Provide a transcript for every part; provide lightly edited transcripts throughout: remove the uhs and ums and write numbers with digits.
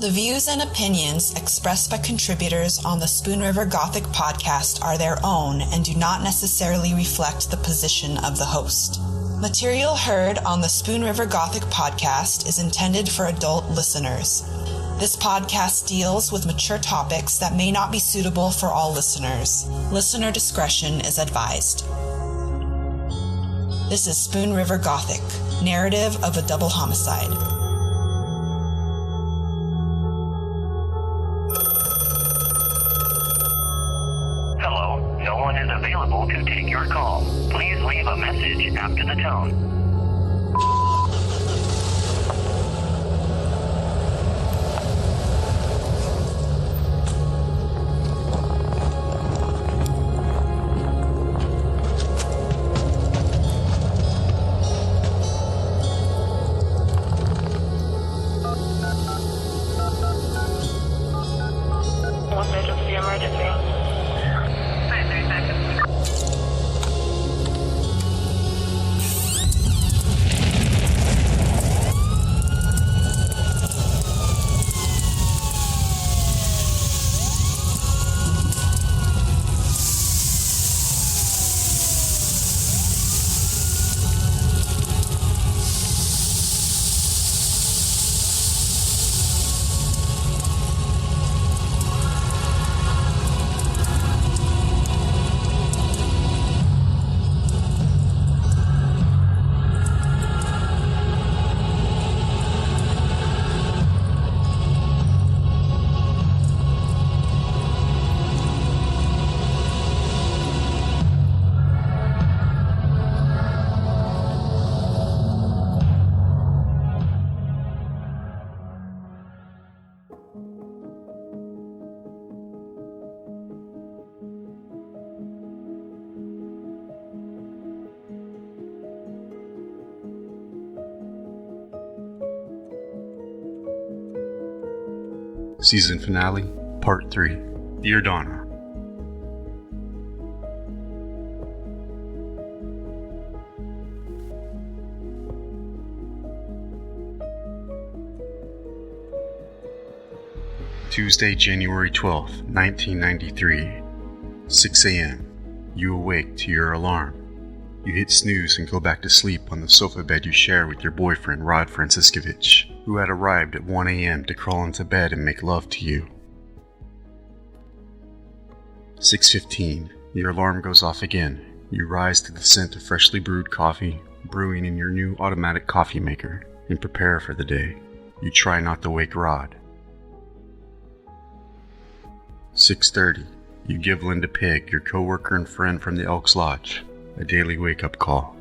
The views and opinions expressed by contributors on the Spoon River Gothic podcast are their own and do not necessarily reflect the position of the host. Material heard on the Spoon River Gothic podcast is intended for adult listeners. This podcast deals with mature topics that may not be suitable for all listeners. Listener discretion is advised. This is Spoon River Gothic, narrative of a double homicide. No one is available to take your call. Please leave a message after the tone. What made of the emergency? Season Finale, Part 3. Dear Donna. Tuesday, January 12th, 1993. 6 a.m. You awake to your alarm. You hit snooze and go back to sleep on the sofa bed you share with your boyfriend, Rod Franciscovich, who had arrived at 1 a.m. to crawl into bed and make love to you. 6:15. Your alarm goes off again. You rise to the scent of freshly brewed coffee, brewing in your new automatic coffee maker, and prepare for the day. You try not to wake Rod. 6:30. You give Linda Pig, your coworker and friend from the Elks Lodge, a daily wake-up call.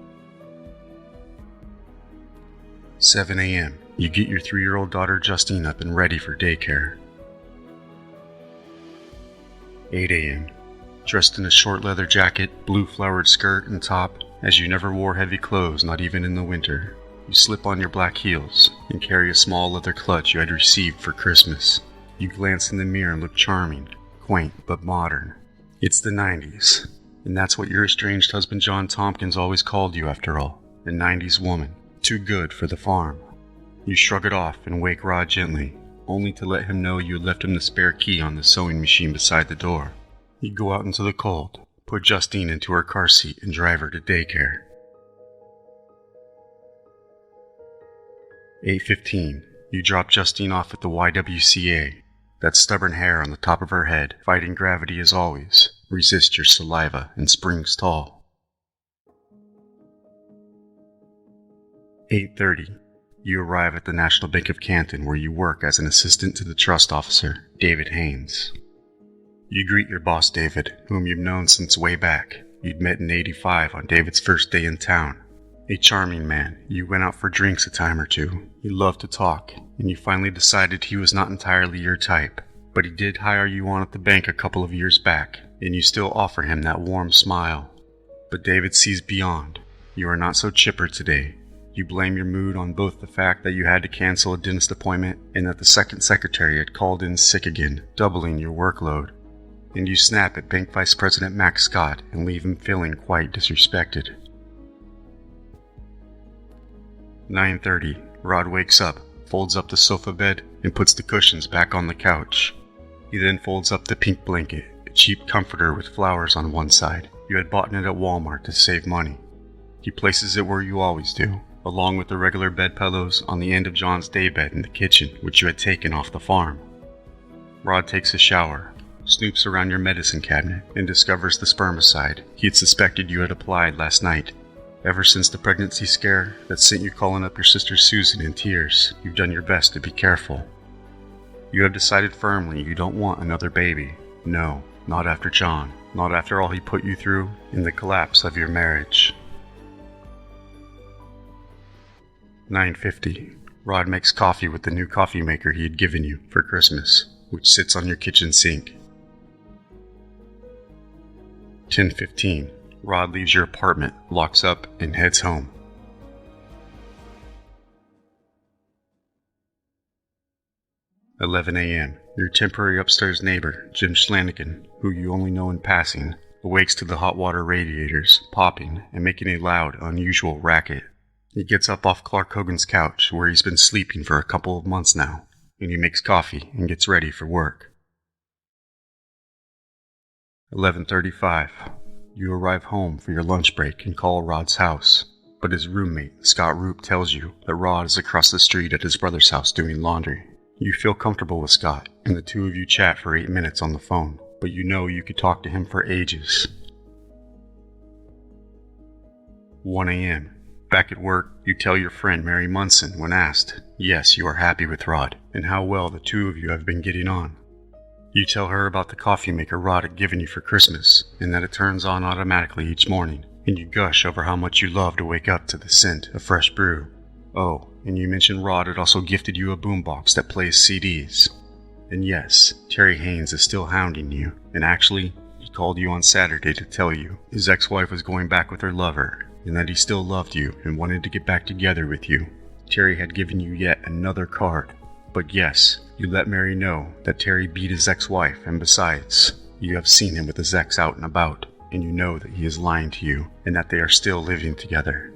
7 a.m. You get your 3-year-old daughter Justine up and ready for daycare. 8 a.m. Dressed in a short leather jacket, blue flowered skirt and top, as you never wore heavy clothes, not even in the winter. You slip on your black heels and carry a small leather clutch you had received for Christmas. You glance in the mirror and look charming, quaint but modern. It's the 90s, and that's what your estranged husband John Tompkins always called you after all, a 90s woman, too good for the farm. You shrug it off and wake Rod gently, only to let him know you had left him the spare key on the sewing machine beside the door. You go out into the cold, put Justine into her car seat and drive her to daycare. 8:15. You drop Justine off at the YWCA. That stubborn hair on the top of her head, fighting gravity as always, resists your saliva and springs tall. 8:30. You arrive at the National Bank of Canton, where you work as an assistant to the trust officer, David Haynes. You greet your boss, David, whom you've known since way back. You'd met in '85 on David's first day in town. A charming man, you went out for drinks a time or two. He loved to talk, and you finally decided he was not entirely your type. But he did hire you on at the bank a couple of years back, and you still offer him that warm smile. But David sees beyond. You are not so chipper today. You blame your mood on both the fact that you had to cancel a dentist appointment and that the second secretary had called in sick again, doubling your workload. And you snap at Bank Vice President Max Scott and leave him feeling quite disrespected. 9:30. Rod wakes up, folds up the sofa bed, and puts the cushions back on the couch. He then folds up the pink blanket, a cheap comforter with flowers on one side. You had bought it at Walmart to save money. He places it where you always do, along with the regular bed pillows on the end of John's daybed in the kitchen, which you had taken off the farm. Rod takes a shower, snoops around your medicine cabinet, and discovers the spermicide he had suspected you had applied last night. Ever since the pregnancy scare that sent you calling up your sister Susan in tears, you've done your best to be careful. You have decided firmly you don't want another baby. No, not after John. Not after all he put you through in the collapse of your marriage. 9:50. Rod makes coffee with the new coffee maker he had given you for Christmas, which sits on your kitchen sink. 10:15. Rod leaves your apartment, locks up, and heads home. 11 a.m. Your temporary upstairs neighbor, Jim Schlanigan, who you only know in passing, awakes to the hot water radiators popping and making a loud, unusual racket. He gets up off Clark Hogan's couch, where he's been sleeping for a couple of months now, and he makes coffee and gets ready for work. 11:35. You arrive home for your lunch break and call Rod's house, but his roommate, Scott Roop, tells you that Rod is across the street at his brother's house doing laundry. You feel comfortable with Scott, and the two of you chat for 8 minutes on the phone, but you know you could talk to him for ages. 1 a.m. Back at work, you tell your friend Mary Munson when asked, yes, you are happy with Rod, and how well the two of you have been getting on. You tell her about the coffee maker Rod had given you for Christmas, and that it turns on automatically each morning, and you gush over how much you love to wake up to the scent of fresh brew. Oh, and you mention Rod had also gifted you a boombox that plays CDs. And yes, Terry Haynes is still hounding you, and actually, he called you on Saturday to tell you his ex-wife was going back with her lover, and that he still loved you and wanted to get back together with you. Terry had given you yet another card. But yes, you let Mary know that Terry beat his ex-wife, and besides, you have seen him with his ex out and about, and you know that he is lying to you, and that they are still living together.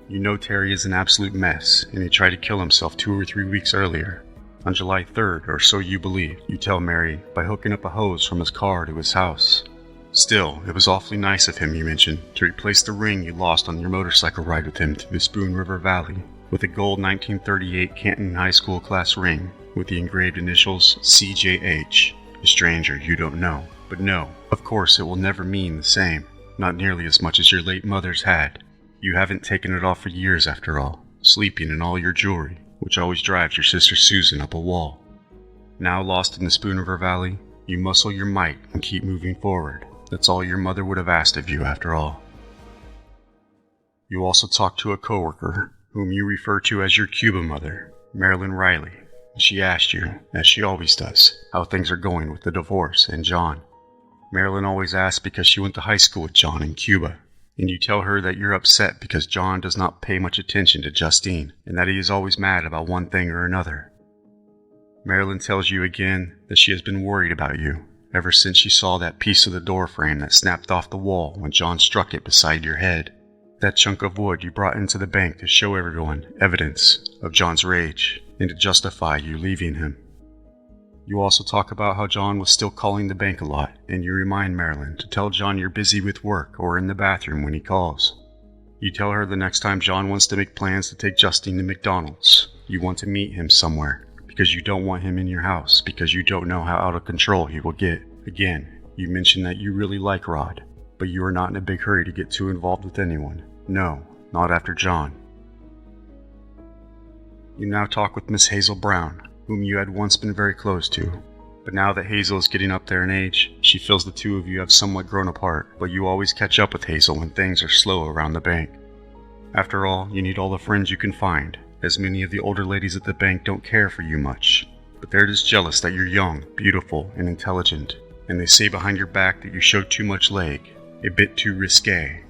You know Terry is an absolute mess, and he tried to kill himself 2 or 3 weeks earlier. On July 3rd, or so you believe, you tell Mary, by hooking up a hose from his car to his house. Still, it was awfully nice of him, you mentioned, to replace the ring you lost on your motorcycle ride with him through the Spoon River Valley, with a gold 1938 Canton High School class ring with the engraved initials CJH, a stranger you don't know. But no, of course it will never mean the same, not nearly as much as your late mother's had. You haven't taken it off for years after all, sleeping in all your jewelry, which always drives your sister Susan up a wall. Now lost in the Spoon River Valley, you muscle your might and keep moving forward. That's all your mother would have asked of you after all. You also talk to a coworker, whom you refer to as your Cuba mother, Marilyn Riley. She asked you, as she always does, how things are going with the divorce and John. Marilyn always asks because she went to high school with John in Cuba, and you tell her that you're upset because John does not pay much attention to Justine, and that he is always mad about one thing or another. Marilyn tells you again that she has been worried about you, ever since she saw that piece of the door frame that snapped off the wall when John struck it beside your head. That chunk of wood you brought into the bank to show everyone evidence of John's rage, and to justify you leaving him. You also talk about how John was still calling the bank a lot, and you remind Marilyn to tell John you're busy with work or in the bathroom when he calls. You tell her the next time John wants to make plans to take Justine to McDonald's, you want to meet him somewhere, because you don't want him in your house, because you don't know how out of control he will get. Again, you mention that you really like Rod, but you are not in a big hurry to get too involved with anyone. No, not after John. You now talk with Miss Hazel Brown, whom you had once been very close to. But now that Hazel is getting up there in age, she feels the two of you have somewhat grown apart, but you always catch up with Hazel when things are slow around the bank. After all, you need all the friends you can find, as many of the older ladies at the bank don't care for you much. But they're just jealous that you're young, beautiful, and intelligent, and they say behind your back that you show too much leg, a bit too risque.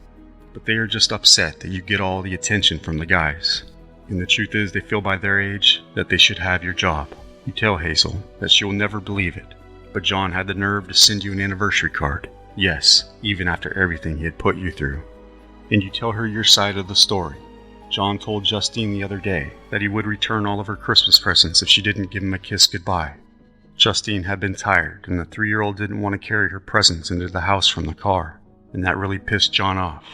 But they are just upset that you get all the attention from the guys. And the truth is, they feel by their age that they should have your job. You tell Hazel that she will never believe it, but John had the nerve to send you an anniversary card. Yes, even after everything he had put you through. And you tell her your side of the story, John told Justine the other day that he would return all of her Christmas presents if she didn't give him a kiss goodbye. Justine had been tired, and the 3-year-old didn't want to carry her presents into the house from the car, and that really pissed John off.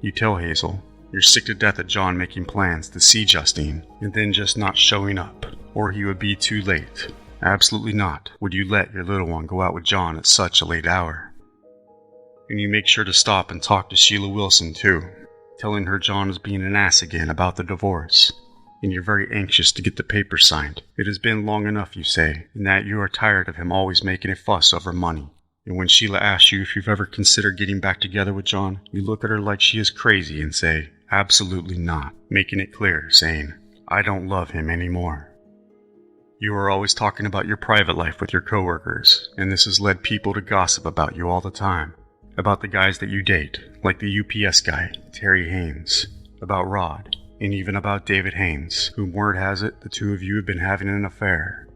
You tell Hazel you're sick to death at John making plans to see Justine and then just not showing up, or he would be too late. Absolutely not would you let your little one go out with John at such a late hour. And you make sure to stop and talk to Sheila Wilson too, telling her John is being an ass again about the divorce. And you're very anxious to get the papers signed. It has been long enough, you say, and that you are tired of him always making a fuss over money. And when Sheila asks you if you've ever considered getting back together with John, you look at her like she is crazy and say, absolutely not, making it clear, saying, I don't love him anymore. You are always talking about your private life with your coworkers, and this has led people to gossip about you all the time. About the guys that you date, like the UPS guy, Terry Haynes, about Rod, and even about David Haynes, whom word has it the two of you have been having an affair.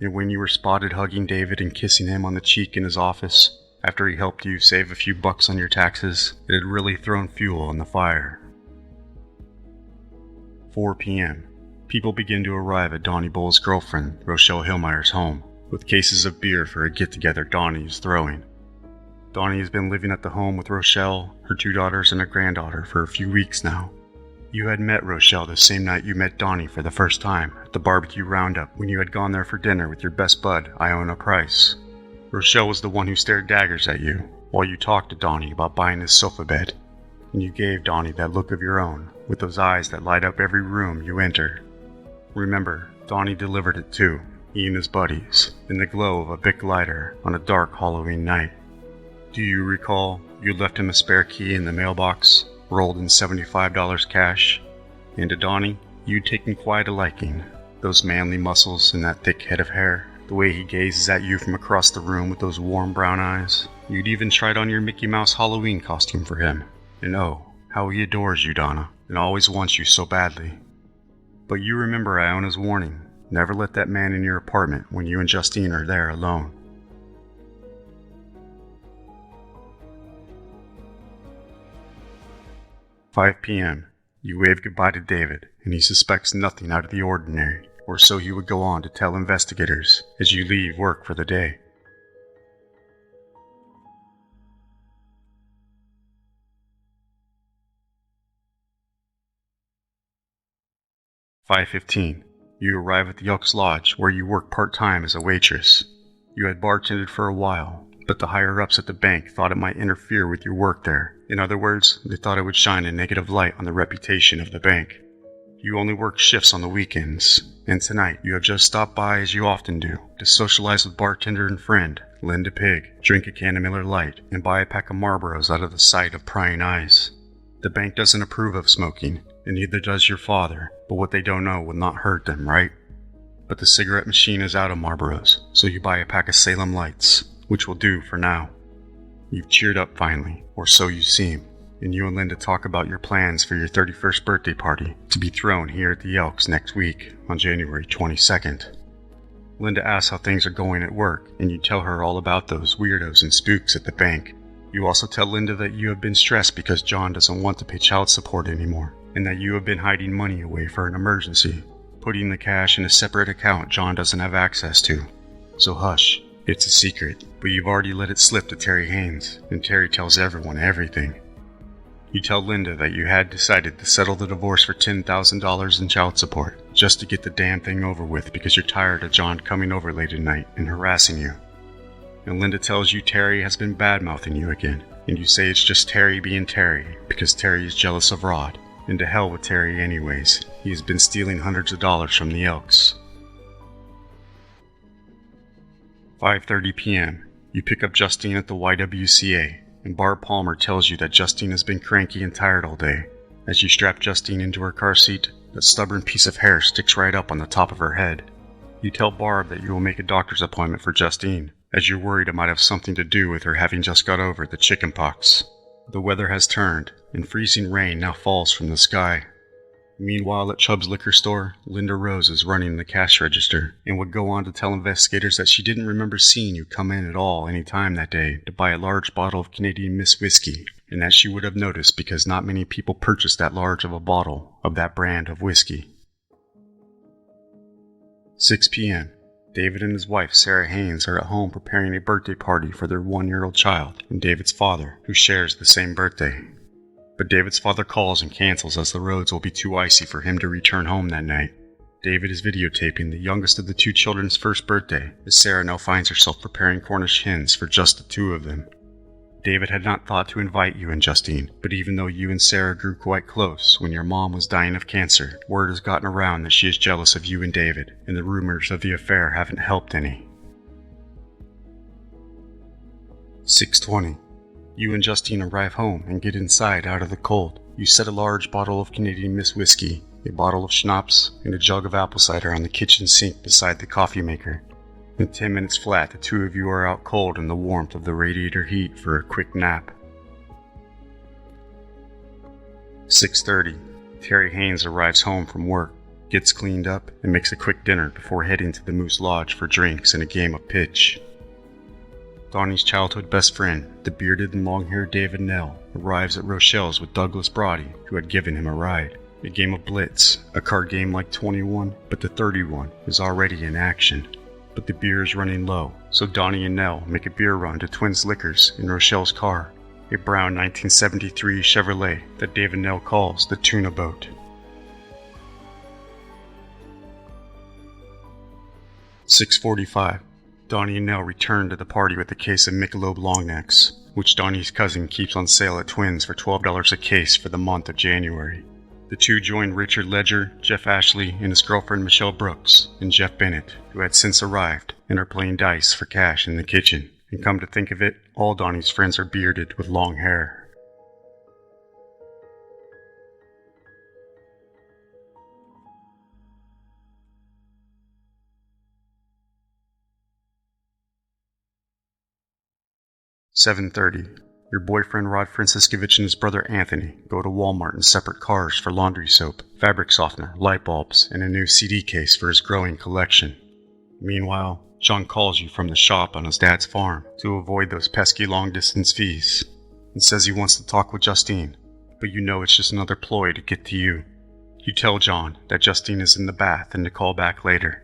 And when you were spotted hugging David and kissing him on the cheek in his office, after he helped you save a few bucks on your taxes, it had really thrown fuel on the fire. 4 p.m. People begin to arrive at Donnie Bull's girlfriend, Rochelle Hillmeyer's home, with cases of beer for a get-together Donnie is throwing. Donnie has been living at the home with Rochelle, her 2 daughters, and a granddaughter for a few weeks now. You had met Rochelle the same night you met Donnie for the first time at the barbecue roundup when you had gone there for dinner with your best bud, Iona Price. Rochelle was the one who stared daggers at you while you talked to Donnie about buying his sofa bed, and you gave Donnie that look of your own with those eyes that light up every room you enter. Remember, Donnie delivered it too, he and his buddies, in the glow of a Bic lighter on a dark Halloween night. Do you recall you left him a spare key in the mailbox, rolled in $75 cash, and to Donnie, you'd taken quite a liking. Those manly muscles and that thick head of hair, the way he gazes at you from across the room with those warm brown eyes. You'd even tried on your Mickey Mouse Halloween costume for him. And oh, how he adores you, Donna, and always wants you so badly. But you remember Iona's warning, never let that man in your apartment when you and Justine are there alone. "5 p.m. You wave goodbye to David, and he suspects nothing out of the ordinary, or so he would go on to tell investigators as you leave work for the day. "5:15. You arrive at the Elks Lodge, where you work part-time as a waitress. You had bartended for a while, but the higher-ups at the bank thought it might interfere with your work there. In other words, they thought it would shine a negative light on the reputation of the bank. You only work shifts on the weekends, and tonight you have just stopped by, as you often do, to socialize with bartender and friend, Linda Pig, drink a can of Miller Lite, and buy a pack of Marlboros out of the sight of prying eyes. The bank doesn't approve of smoking, and neither does your father, but what they don't know will not hurt them, right? But the cigarette machine is out of Marlboros, so you buy a pack of Salem Lights, which will do for now. You've cheered up finally, or so you seem, and you and Linda talk about your plans for your 31st birthday party to be thrown here at the Elks next week on January 22nd. Linda asks how things are going at work, and you tell her all about those weirdos and spooks at the bank. You also tell Linda that you have been stressed because John doesn't want to pay child support anymore, and that you have been hiding money away for an emergency, putting the cash in a separate account John doesn't have access to. So hush, it's a secret, but you've already let it slip to Terry Haynes, and Terry tells everyone everything. You tell Linda that you had decided to settle the divorce for $10,000 in child support, just to get the damn thing over with because you're tired of John coming over late at night and harassing you. And Linda tells you Terry has been bad-mouthing you again, and you say it's just Terry being Terry because Terry is jealous of Rod. And to hell with Terry anyways, he has been stealing hundreds of dollars from the Elks. 5:30 p.m. You pick up Justine at the YWCA, and Barb Palmer tells you that Justine has been cranky and tired all day. As you strap Justine into her car seat, that stubborn piece of hair sticks right up on the top of her head. You tell Barb that you will make a doctor's appointment for Justine, as you're worried it might have something to do with her having just got over the chicken pox. The weather has turned, and freezing rain now falls from the sky. Meanwhile, at Chubb's liquor store, Linda Rose is running the cash register, and would go on to tell investigators that she didn't remember seeing you come in at all any time that day to buy a large bottle of Canadian Miss whiskey, and that she would have noticed because not many people purchased that large of a bottle of that brand of whiskey. 6 p.m. David and his wife, Sarah Haynes, are at home preparing a birthday party for their 1-year-old child and David's father, who shares the same birthday. But David's father calls and cancels as the roads will be too icy for him to return home that night. David is videotaping the youngest of the two children's first birthday, as Sarah now finds herself preparing Cornish hens for just the two of them. David had not thought to invite you and Justine, but even though you and Sarah grew quite close when your mom was dying of cancer, word has gotten around that she is jealous of you and David, and the rumors of the affair haven't helped any. 6:20. You and Justine arrive home and get inside out of the cold. You set a large bottle of Canadian Mist whiskey, a bottle of schnapps, and a jug of apple cider on the kitchen sink beside the coffee maker. In 10 minutes flat, the two of you are out cold in the warmth of the radiator heat for a quick nap. 6:30. Terry Haynes arrives home from work, gets cleaned up, and makes a quick dinner before heading to the Moose Lodge for drinks and a game of pitch. Donnie's childhood best friend, the bearded and long-haired David Nell, arrives at Rochelle's with Douglas Brody, who had given him a ride. A game of Blitz, a card game like 21, but the 31 is already in action. But the beer is running low, so Donnie and Nell make a beer run to Twins Liquors in Rochelle's car, a brown 1973 Chevrolet that David Nell calls the Tuna Boat. 6:45. Donnie and Nell return to the party with a case of Michelob Longnecks, which Donnie's cousin keeps on sale at Twins for $12 a case for the month of January. The two join Richard Ledger, Jeff Ashley, and his girlfriend Michelle Brooks, and Jeff Bennett, who had since arrived, and are playing dice for cash in the kitchen. And come to think of it, all Donnie's friends are bearded with long hair. $7:30. Your boyfriend Rod Franciscovich and his brother Anthony go to Walmart in separate cars for laundry soap, fabric softener, light bulbs, and a new CD case for his growing collection. Meanwhile, John calls you from the shop on his dad's farm to avoid those pesky long-distance fees, and says he wants to talk with Justine, but you know it's just another ploy to get to you. You tell John that Justine is in the bath and to call back later.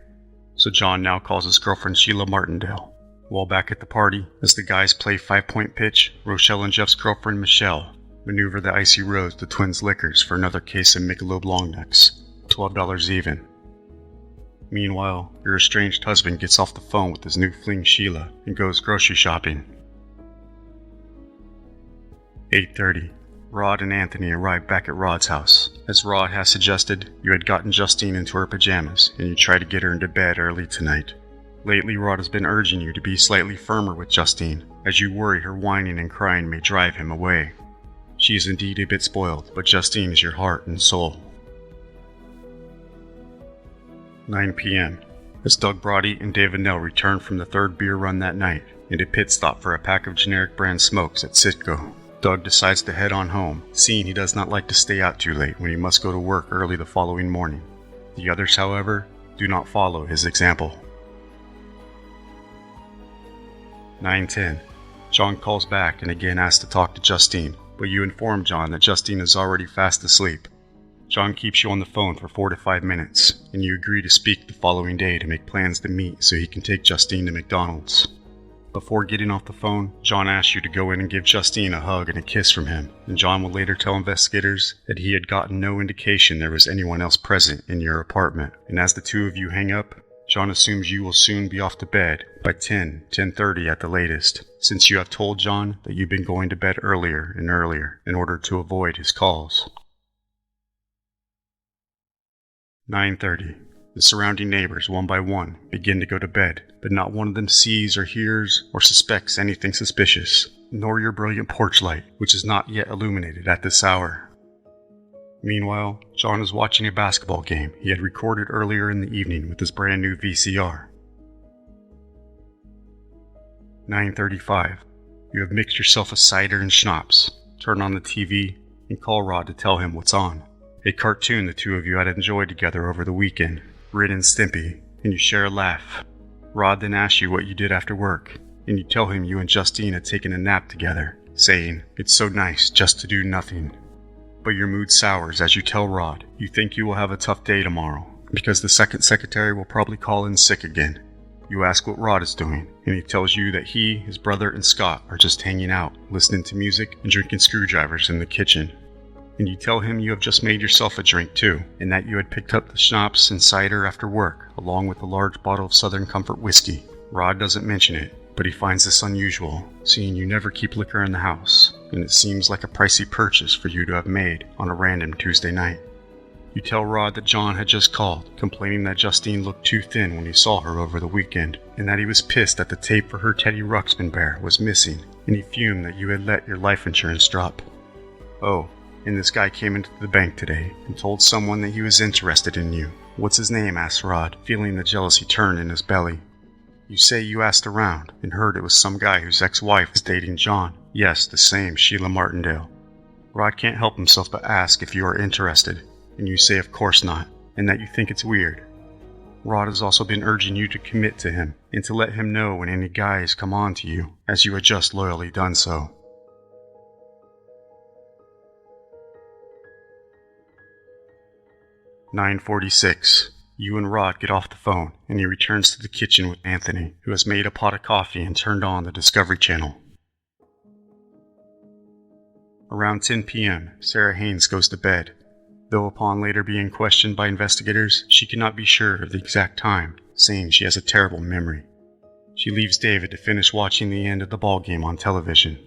So John now calls his girlfriend Sheila Martindale. While back at the party, as the guys play 5-point pitch, Rochelle and Jeff's girlfriend Michelle maneuver the Icy Rose to Twins Liquors for another case of Michelob Longnecks, $12 even. Meanwhile, your estranged husband gets off the phone with his new fling Sheila and goes grocery shopping. 8:30. Rod and Anthony arrive back at Rod's house. As Rod has suggested, you had gotten Justine into her pajamas and you try to get her into bed early tonight. Lately, Rod has been urging you to be slightly firmer with Justine, as you worry her whining and crying may drive him away. She is indeed a bit spoiled, but Justine is your heart and soul. 9 p.m. As Doug Brody and David Nell return from the third beer run that night, and a pit stop for a pack of generic brand smokes at Citgo, Doug decides to head on home, seeing he does not like to stay out too late when he must go to work early the following morning. The others, however, do not follow his example. 9:10. John calls back and again asks to talk to Justine, but you inform John that Justine is already fast asleep. John keeps you on the phone for 4 to 5 minutes, and you agree to speak the following day to make plans to meet so he can take Justine to McDonald's. Before getting off the phone, John asks you to go in and give Justine a hug and a kiss from him, and John will later tell investigators that he had gotten no indication there was anyone else present in your apartment, and as the two of you hang up, John assumes you will soon be off to bed by 10:30 at the latest, since you have told John that you've been going to bed earlier and earlier in order to avoid his calls. 9:30. The surrounding neighbors, one by one, begin to go to bed, but not one of them sees or hears or suspects anything suspicious, nor your brilliant porch light, which is not yet illuminated at this hour. Meanwhile, John is watching a basketball game he had recorded earlier in the evening with his brand new VCR. 9:35. You have mixed yourself a cider and schnapps, turn on the TV, and call Rod to tell him what's on. A cartoon the two of you had enjoyed together over the weekend, Ren and Stimpy, and you share a laugh. Rod then asks you what you did after work, and you tell him you and Justine had taken a nap together, saying, "It's so nice just to do nothing." But your mood sours as you tell Rod you think you will have a tough day tomorrow, because the second secretary will probably call in sick again. You ask what Rod is doing, and he tells you that he, his brother, and Scott are just hanging out, listening to music and drinking screwdrivers in the kitchen. And you tell him you have just made yourself a drink too, and that you had picked up the schnapps and cider after work, along with a large bottle of Southern Comfort whiskey. Rod doesn't mention it, but he finds this unusual, seeing you never keep liquor in the house, and it seems like a pricey purchase for you to have made on a random Tuesday night. You tell Rod that John had just called, complaining that Justine looked too thin when he saw her over the weekend, and that he was pissed that the tape for her Teddy Ruxpin bear was missing, and he fumed that you had let your life insurance drop. Oh, and this guy came into the bank today and told someone that he was interested in you. "What's his name?" asks Rod, feeling the jealousy turn in his belly. You say you asked around and heard it was some guy whose ex-wife is dating John. Yes, the same Sheila Martindale. Rod can't help himself but ask if you are interested, and you say of course not, and that you think it's weird. Rod has also been urging you to commit to him, and to let him know when any guys come on to you, as you had just loyally done so. "9:46. You and Rod get off the phone, and he returns to the kitchen with Anthony, who has made a pot of coffee and turned on the Discovery Channel. Around 10 p.m., Sarah Haynes goes to bed, though upon later being questioned by investigators, she cannot be sure of the exact time, saying she has a terrible memory. She leaves David to finish watching the end of the ball game on television.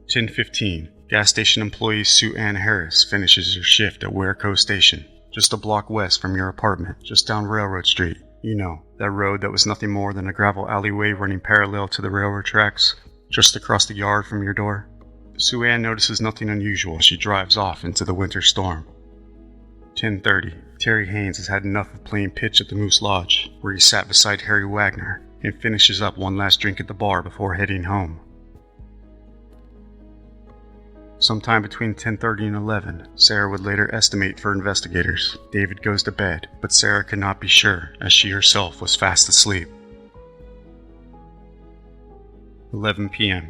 10:15. Gas station employee Sue Ann Harris finishes her shift at Wareco Station, just a block west from your apartment, just down Railroad Street. You know, that road that was nothing more than a gravel alleyway running parallel to the railroad tracks, just across the yard from your door. Sue Ann notices nothing unusual as she drives off into the winter storm. 10:30. Terry Haynes has had enough of playing pitch at the Moose Lodge, where he sat beside Harry Wagner, and finishes up one last drink at the bar before heading home. Sometime between 10:30 and 11, Sarah would later estimate for investigators. David goes to bed, but Sarah could not be sure, as she herself was fast asleep. 11 p.m.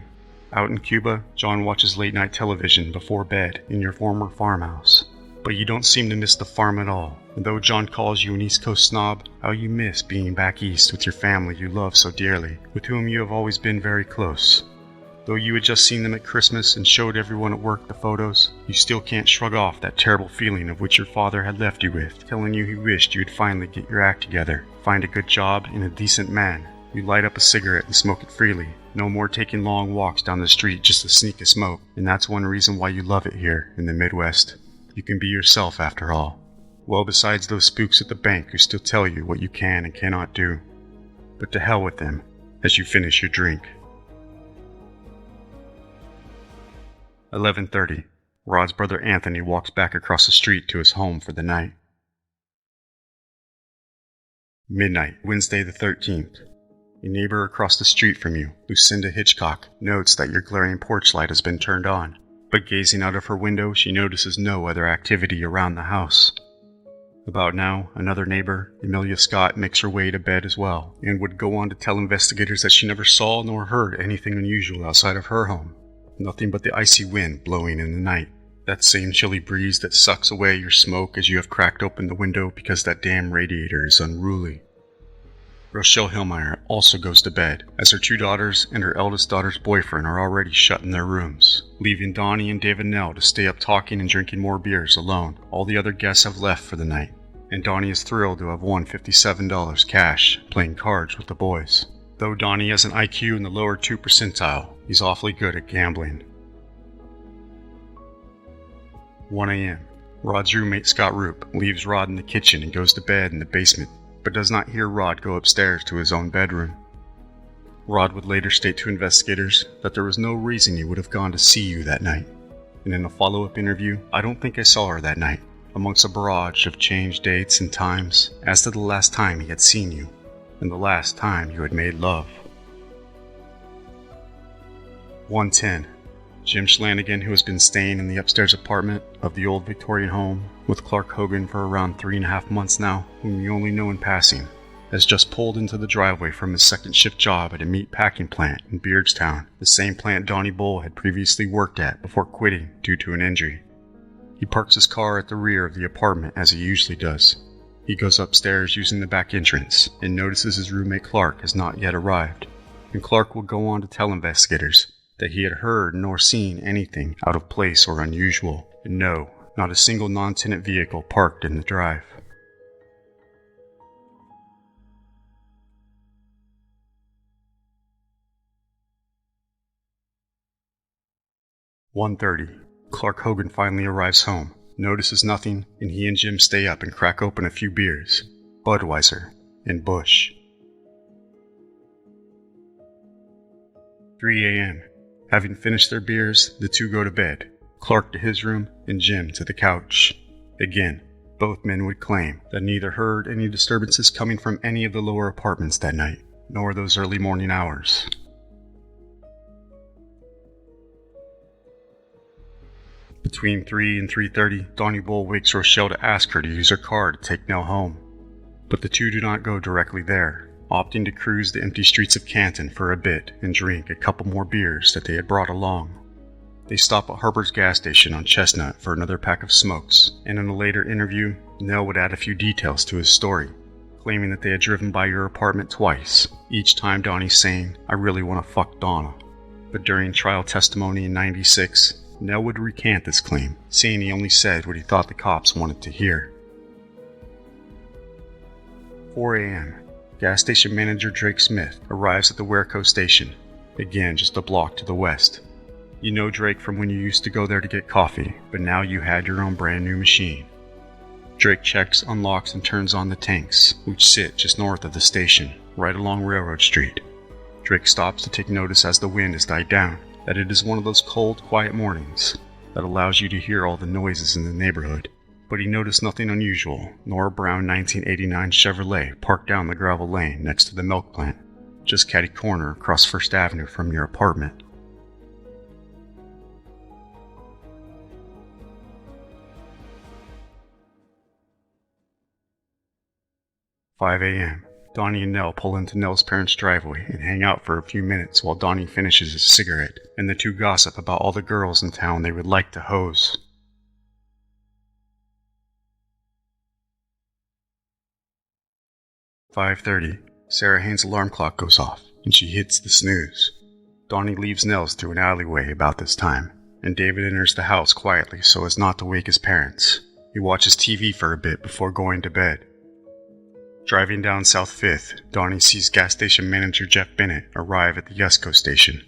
Out in Cuba, John watches late-night television before bed in your former farmhouse. But you don't seem to miss the farm at all, and though John calls you an East Coast snob, how you miss being back east with your family you love so dearly, with whom you have always been very close. Though you had just seen them at Christmas and showed everyone at work the photos, you still can't shrug off that terrible feeling of which your father had left you with, telling you he wished you would finally get your act together, find a good job, and a decent man. You light up a cigarette and smoke it freely, no more taking long walks down the street just to sneak a smoke, and that's one reason why you love it here in the Midwest. You can be yourself after all. Well, besides those spooks at the bank who still tell you what you can and cannot do. But to hell with them, as you finish your drink. 11:30. Rod's brother Anthony walks back across the street to his home for the night. Midnight, Wednesday the 13th. A neighbor across the street from you, Lucinda Hitchcock, notes that your glaring porch light has been turned on, but gazing out of her window, she notices no other activity around the house. About now, another neighbor, Amelia Scott, makes her way to bed as well, and would go on to tell investigators that she never saw nor heard anything unusual outside of her home. Nothing but the icy wind blowing in the night. That same chilly breeze that sucks away your smoke as you have cracked open the window because that damn radiator is unruly. Rochelle Hillmeyer also goes to bed, as her 2 daughters and her eldest daughter's boyfriend are already shut in their rooms, leaving Donnie and David Nell to stay up talking and drinking more beers alone. All the other guests have left for the night, and Donnie is thrilled to have won $57 cash playing cards with the boys. Though Donnie has an IQ in the lower 2 percentile, he's awfully good at gambling. 1 a.m. Rod's roommate Scott Roop leaves Rod in the kitchen and goes to bed in the basement, but does not hear Rod go upstairs to his own bedroom. Rod would later state to investigators that there was no reason he would have gone to see you that night, and in a follow-up interview, "I don't think I saw her that night," amongst a barrage of changed dates and times as to the last time he had seen you, and the last time you had made love. 1:10. Jim Schlanigan, who has been staying in the upstairs apartment of the old Victorian home with Clark Hogan for around 3.5 months now, whom you only know in passing, has just pulled into the driveway from his second shift job at a meat packing plant in Beardstown, the same plant Donnie Bull had previously worked at before quitting due to an injury. He parks his car at the rear of the apartment as he usually does. He goes upstairs using the back entrance and notices his roommate Clark has not yet arrived, and Clark will go on to tell investigators that he had heard nor seen anything out of place or unusual, and no, not a single non-tenant vehicle parked in the drive. "1:30. Clark Hogan finally arrives home, notices nothing, and he and Jim stay up and crack open a few beers, Budweiser, and Busch. 3 a.m. Having finished their beers, the two go to bed, Clark to his room and Jim to the couch. Again, both men would claim that neither heard any disturbances coming from any of the lower apartments that night, nor those early morning hours. Between 3 and 3:30, Donnie Bull wakes Rochelle to ask her to use her car to take Nell home. But the two do not go directly there, opting to cruise the empty streets of Canton for a bit and drink a couple more beers that they had brought along. They stop at Harper's gas station on Chestnut for another pack of smokes, and in a later interview, Nell would add a few details to his story, claiming that they had driven by your apartment twice, each time Donnie saying, "I really want to fuck Donna." But during trial testimony in '96, Nell would recant this claim, saying he only said what he thought the cops wanted to hear. 4 a.m. Gas station manager Drake Smith arrives at the Wareco station, again just a block to the west. You know Drake from when you used to go there to get coffee, but now you had your own brand new machine. Drake checks, unlocks, and turns on the tanks, which sit just north of the station, right along Railroad Street. Drake stops to take notice as the wind has died down, that it is one of those cold, quiet mornings that allows you to hear all the noises in the neighborhood. But he noticed nothing unusual, nor a brown 1989 Chevrolet parked down the gravel lane next to the milk plant, just catty corner across First Avenue from your apartment. "5 a.m. Donnie and Nell pull into Nell's parents' driveway and hang out for a few minutes while Donnie finishes his cigarette, and the two gossip about all the girls in town they would like to hose. 5:30. Sarah Haines' alarm clock goes off, and she hits the snooze. Donnie leaves Nell's through an alleyway about this time, and David enters the house quietly so as not to wake his parents. He watches TV for a bit before going to bed. Driving down South 5th, Donnie sees gas station manager Jeff Bennett arrive at the Yesco station.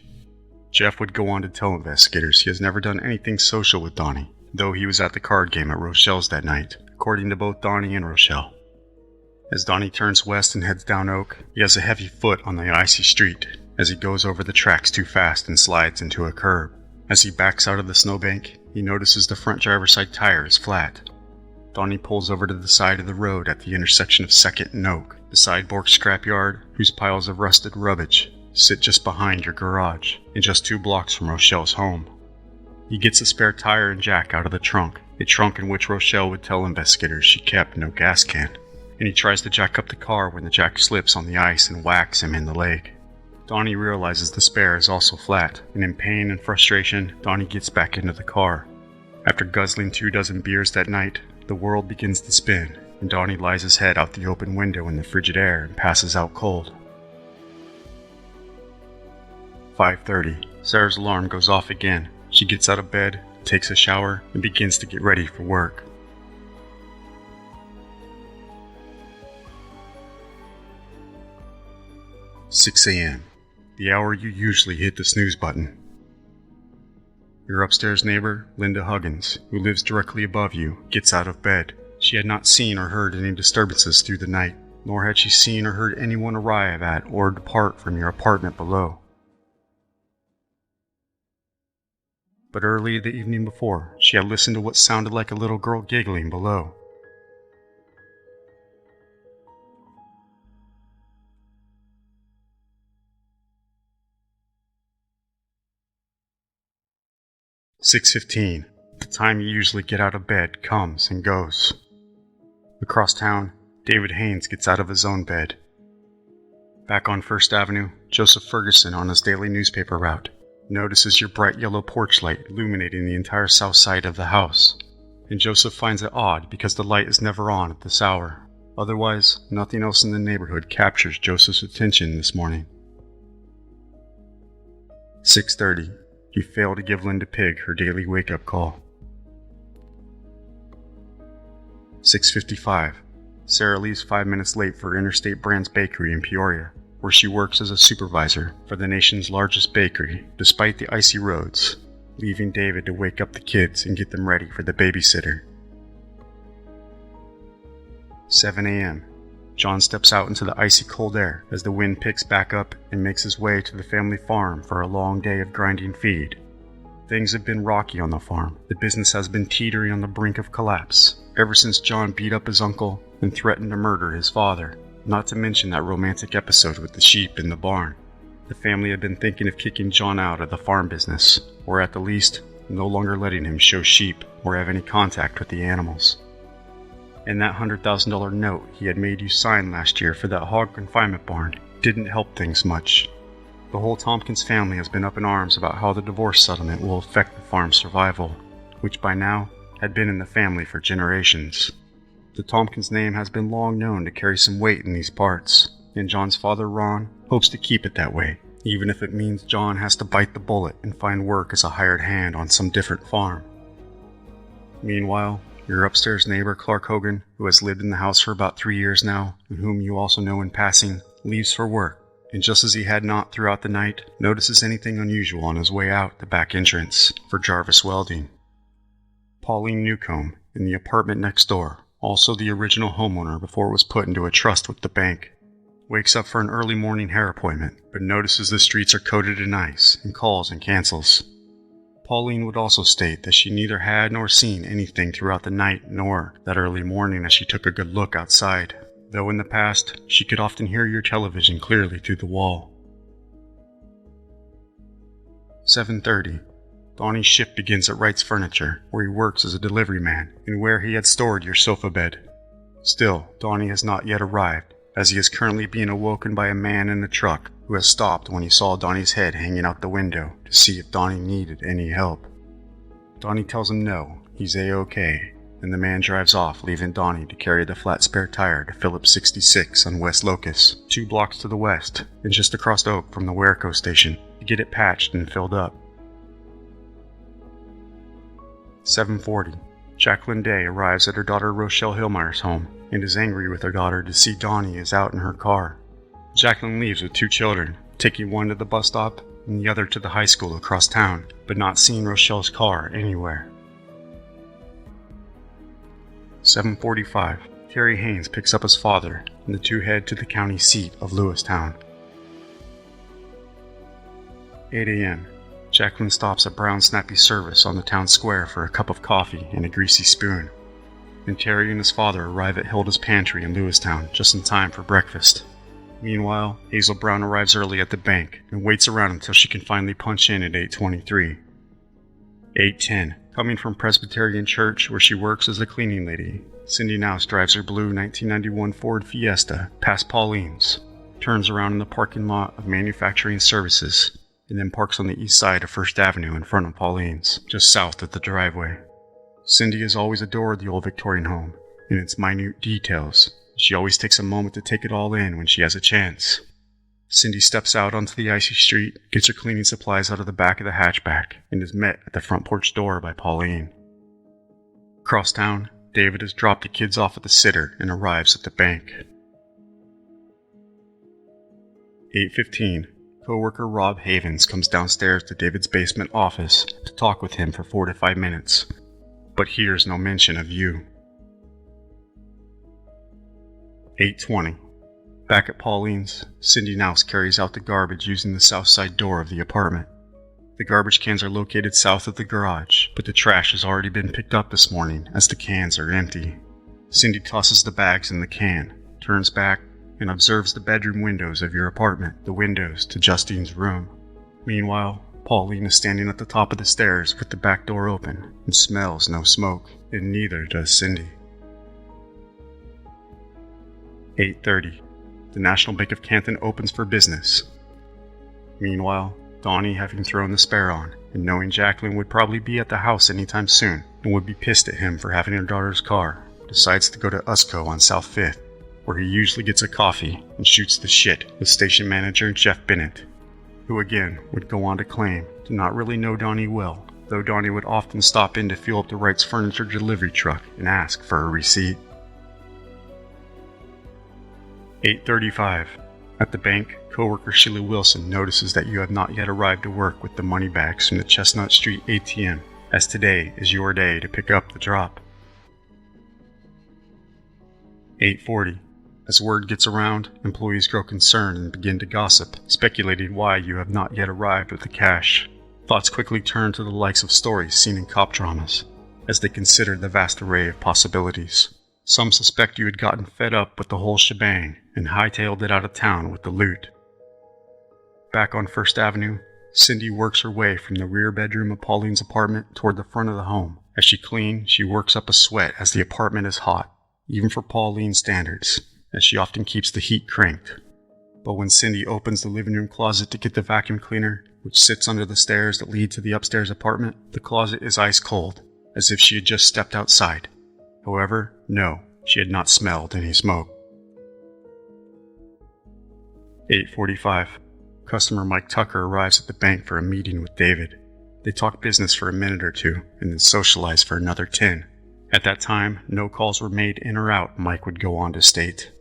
Jeff would go on to tell investigators he has never done anything social with Donnie, though he was at the card game at Rochelle's that night, according to both Donnie and Rochelle. As Donnie turns west and heads down Oak, he has a heavy foot on the icy street as he goes over the tracks too fast and slides into a curb. As he backs out of the snowbank, he notices the front driver's side tire is flat. Donnie pulls over to the side of the road at the intersection of 2nd and Oak, beside Bork's scrapyard, whose piles of rusted rubbish sit just behind your garage, and just 2 blocks from Rochelle's home. He gets a spare tire and jack out of the trunk, a trunk in which Rochelle would tell investigators she kept no gas can, and he tries to jack up the car when the jack slips on the ice and whacks him in the leg. Donnie realizes the spare is also flat, and in pain and frustration, Donnie gets back into the car. After guzzling 2 dozen beers that night, the world begins to spin, and Donnie lies his head out the open window in the frigid air and passes out cold. 5:30. Sarah's alarm goes off again. She gets out of bed, takes a shower, and begins to get ready for work. "6 a.m. The hour you usually hit the snooze button. Your upstairs neighbor, Linda Huggins, who lives directly above you, gets out of bed. She had not seen or heard any disturbances through the night, nor had she seen or heard anyone arrive at or depart from your apartment below. But early the evening before, she had listened to what sounded like a little girl giggling below. "6:15. The time you usually get out of bed comes and goes. Across town, David Haynes gets out of his own bed, Back on First Avenue, Joseph Ferguson, on his daily newspaper route, notices your bright yellow porch light illuminating the entire south side of the house. And Joseph finds it odd because the light is never on at this hour. Otherwise, nothing else in the neighborhood captures Joseph's attention this morning. 6:30. You fail to give Linda Pig her daily wake-up call. 6:55. Sarah leaves 5 minutes late for Interstate Brands Bakery in Peoria, where she works as a supervisor for the nation's largest bakery, despite the icy roads, leaving David to wake up the kids and get them ready for the babysitter. 7 a.m. John steps out into the icy cold air as the wind picks back up and makes his way to the family farm for a long day of grinding feed. Things have been rocky on the farm. The business has been teetering on the brink of collapse ever since John beat up his uncle and threatened to murder his father, not to mention that romantic episode with the sheep in the barn. The family had been thinking of kicking John out of the farm business, or at the least, no longer letting him show sheep or have any contact with the animals. And that $100,000 note he had made you sign last year for that hog confinement barn didn't help things much. The whole Tompkins family has been up in arms about how the divorce settlement will affect the farm's survival, which by now had been in the family for generations. The Tompkins name has been long known to carry some weight in these parts, and John's father, Ron, hopes to keep it that way, even if it means John has to bite the bullet and find work as a hired hand on some different farm. Meanwhile, your upstairs neighbor, Clark Hogan, who has lived in the house for about 3 years now, and whom you also know in passing, leaves for work, and just as he had not throughout the night, notices anything unusual on his way out the back entrance for Jarvis Welding. Pauline Newcomb, in the apartment next door, also the original homeowner before it was put into a trust with the bank, wakes up for an early morning hair appointment, but notices the streets are coated in ice and calls and cancels. Pauline would also state that she neither had nor seen anything throughout the night nor that early morning as she took a good look outside, though in the past she could often hear your television clearly through the wall. 7:30. Donnie's shift begins at Wright's Furniture, where he works as a delivery man, and where he had stored your sofa bed. Still, Donnie has not yet arrived, as he is currently being awoken by a man in a truck who has stopped when he saw Donnie's head hanging out the window to see if Donnie needed any help. Donnie tells him no, he's A-OK, and the man drives off, leaving Donnie to carry the flat spare tire to Phillips 66 on West Locust, 2 blocks to the west, and just across Oak from the Wareco station, to get it patched and filled up. 7:40. Jacqueline Day arrives at her daughter Rochelle Hillmeyer's home and is angry with her daughter to see Donnie is out in her car. Jacqueline leaves with 2 children, taking one to the bus stop and the other to the high school across town, but not seeing Rochelle's car anywhere. 7:45. Terry Haynes picks up his father, and the two head to the county seat of Lewistown. 8 a.m. Jacqueline stops at Brown Snappy Service on the town square for a cup of coffee and a greasy spoon, and Terry and his father arrive at Hilda's Pantry in Lewistown just in time for breakfast. Meanwhile, Hazel Brown arrives early at the bank and waits around until she can finally punch in at 8:23. 8:10. Coming from Presbyterian Church, where she works as a cleaning lady, Cindy Nouse drives her blue 1991 Ford Fiesta past Pauline's, turns around in the parking lot of Manufacturing Services, and then parks on the east side of First Avenue in front of Pauline's, just south of the driveway. Cindy has always adored the old Victorian home, and its minute details. She always takes a moment to take it all in when she has a chance. Cindy steps out onto the icy street, gets her cleaning supplies out of the back of the hatchback, and is met at the front porch door by Pauline. Across town, David has dropped the kids off at the sitter and arrives at the bank. 8:15. Co-worker Rob Havens comes downstairs to David's basement office to talk with him for 4 to 5 minutes, but hears no mention of you. 8:20. Back at Pauline's, Cindy Nouse carries out the garbage using the south side door of the apartment. The garbage cans are located south of the garage, but the trash has already been picked up this morning as the cans are empty. Cindy tosses the bags in the can, turns back, and observes the bedroom windows of your apartment, the windows to Justine's room. Meanwhile, Pauline is standing at the top of the stairs with the back door open and smells no smoke, and neither does Cindy. 8:30. the National Bank of Canton opens for business. Meanwhile, Donnie, having thrown the spare on, and knowing Jacqueline would probably be at the house anytime soon and would be pissed at him for having her daughter's car, decides to go to Usco on South 5th, where he usually gets a coffee and shoots the shit with station manager Jeff Bennett, who again would go on to claim to not really know Donnie well, though Donnie would often stop in to fuel up the Wright's furniture delivery truck and ask for a receipt. 8:35. At the bank, coworker Sheila Wilson notices that you have not yet arrived to work with the money bags from the Chestnut Street ATM, as today is your day to pick up the drop. 8:40. As word gets around, employees grow concerned and begin to gossip, speculating why you have not yet arrived with the cash. Thoughts quickly turn to the likes of stories seen in cop dramas, as they consider the vast array of possibilities. Some suspect you had gotten fed up with the whole shebang and hightailed it out of town with the loot. Back on First Avenue, Cindy works her way from the rear bedroom of Pauline's apartment toward the front of the home. As she cleans, she works up a sweat as the apartment is hot, even for Pauline's standards, as she often keeps the heat cranked. But when Cindy opens the living room closet to get the vacuum cleaner, which sits under the stairs that lead to the upstairs apartment, the closet is ice cold, as if she had just stepped outside. However, no, she had not smelled any smoke. 8:45. Customer Mike Tucker arrives at the bank for a meeting with David. They talk business for a minute or two, and then socialize for another 10. At that time, no calls were made in or out, Mike would go on to state.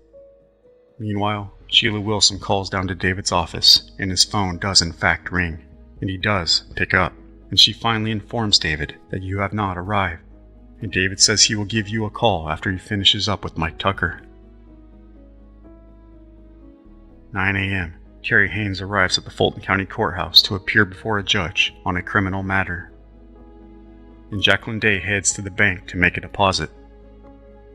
Meanwhile, Sheila Wilson calls down to David's office, and his phone does in fact ring, and he does pick up, and she finally informs David that you have not arrived, and David says he will give you a call after he finishes up with Mike Tucker. 9 a.m. Carrie Haynes arrives at the Fulton County Courthouse to appear before a judge on a criminal matter, and Jacqueline Day heads to the bank to make a deposit.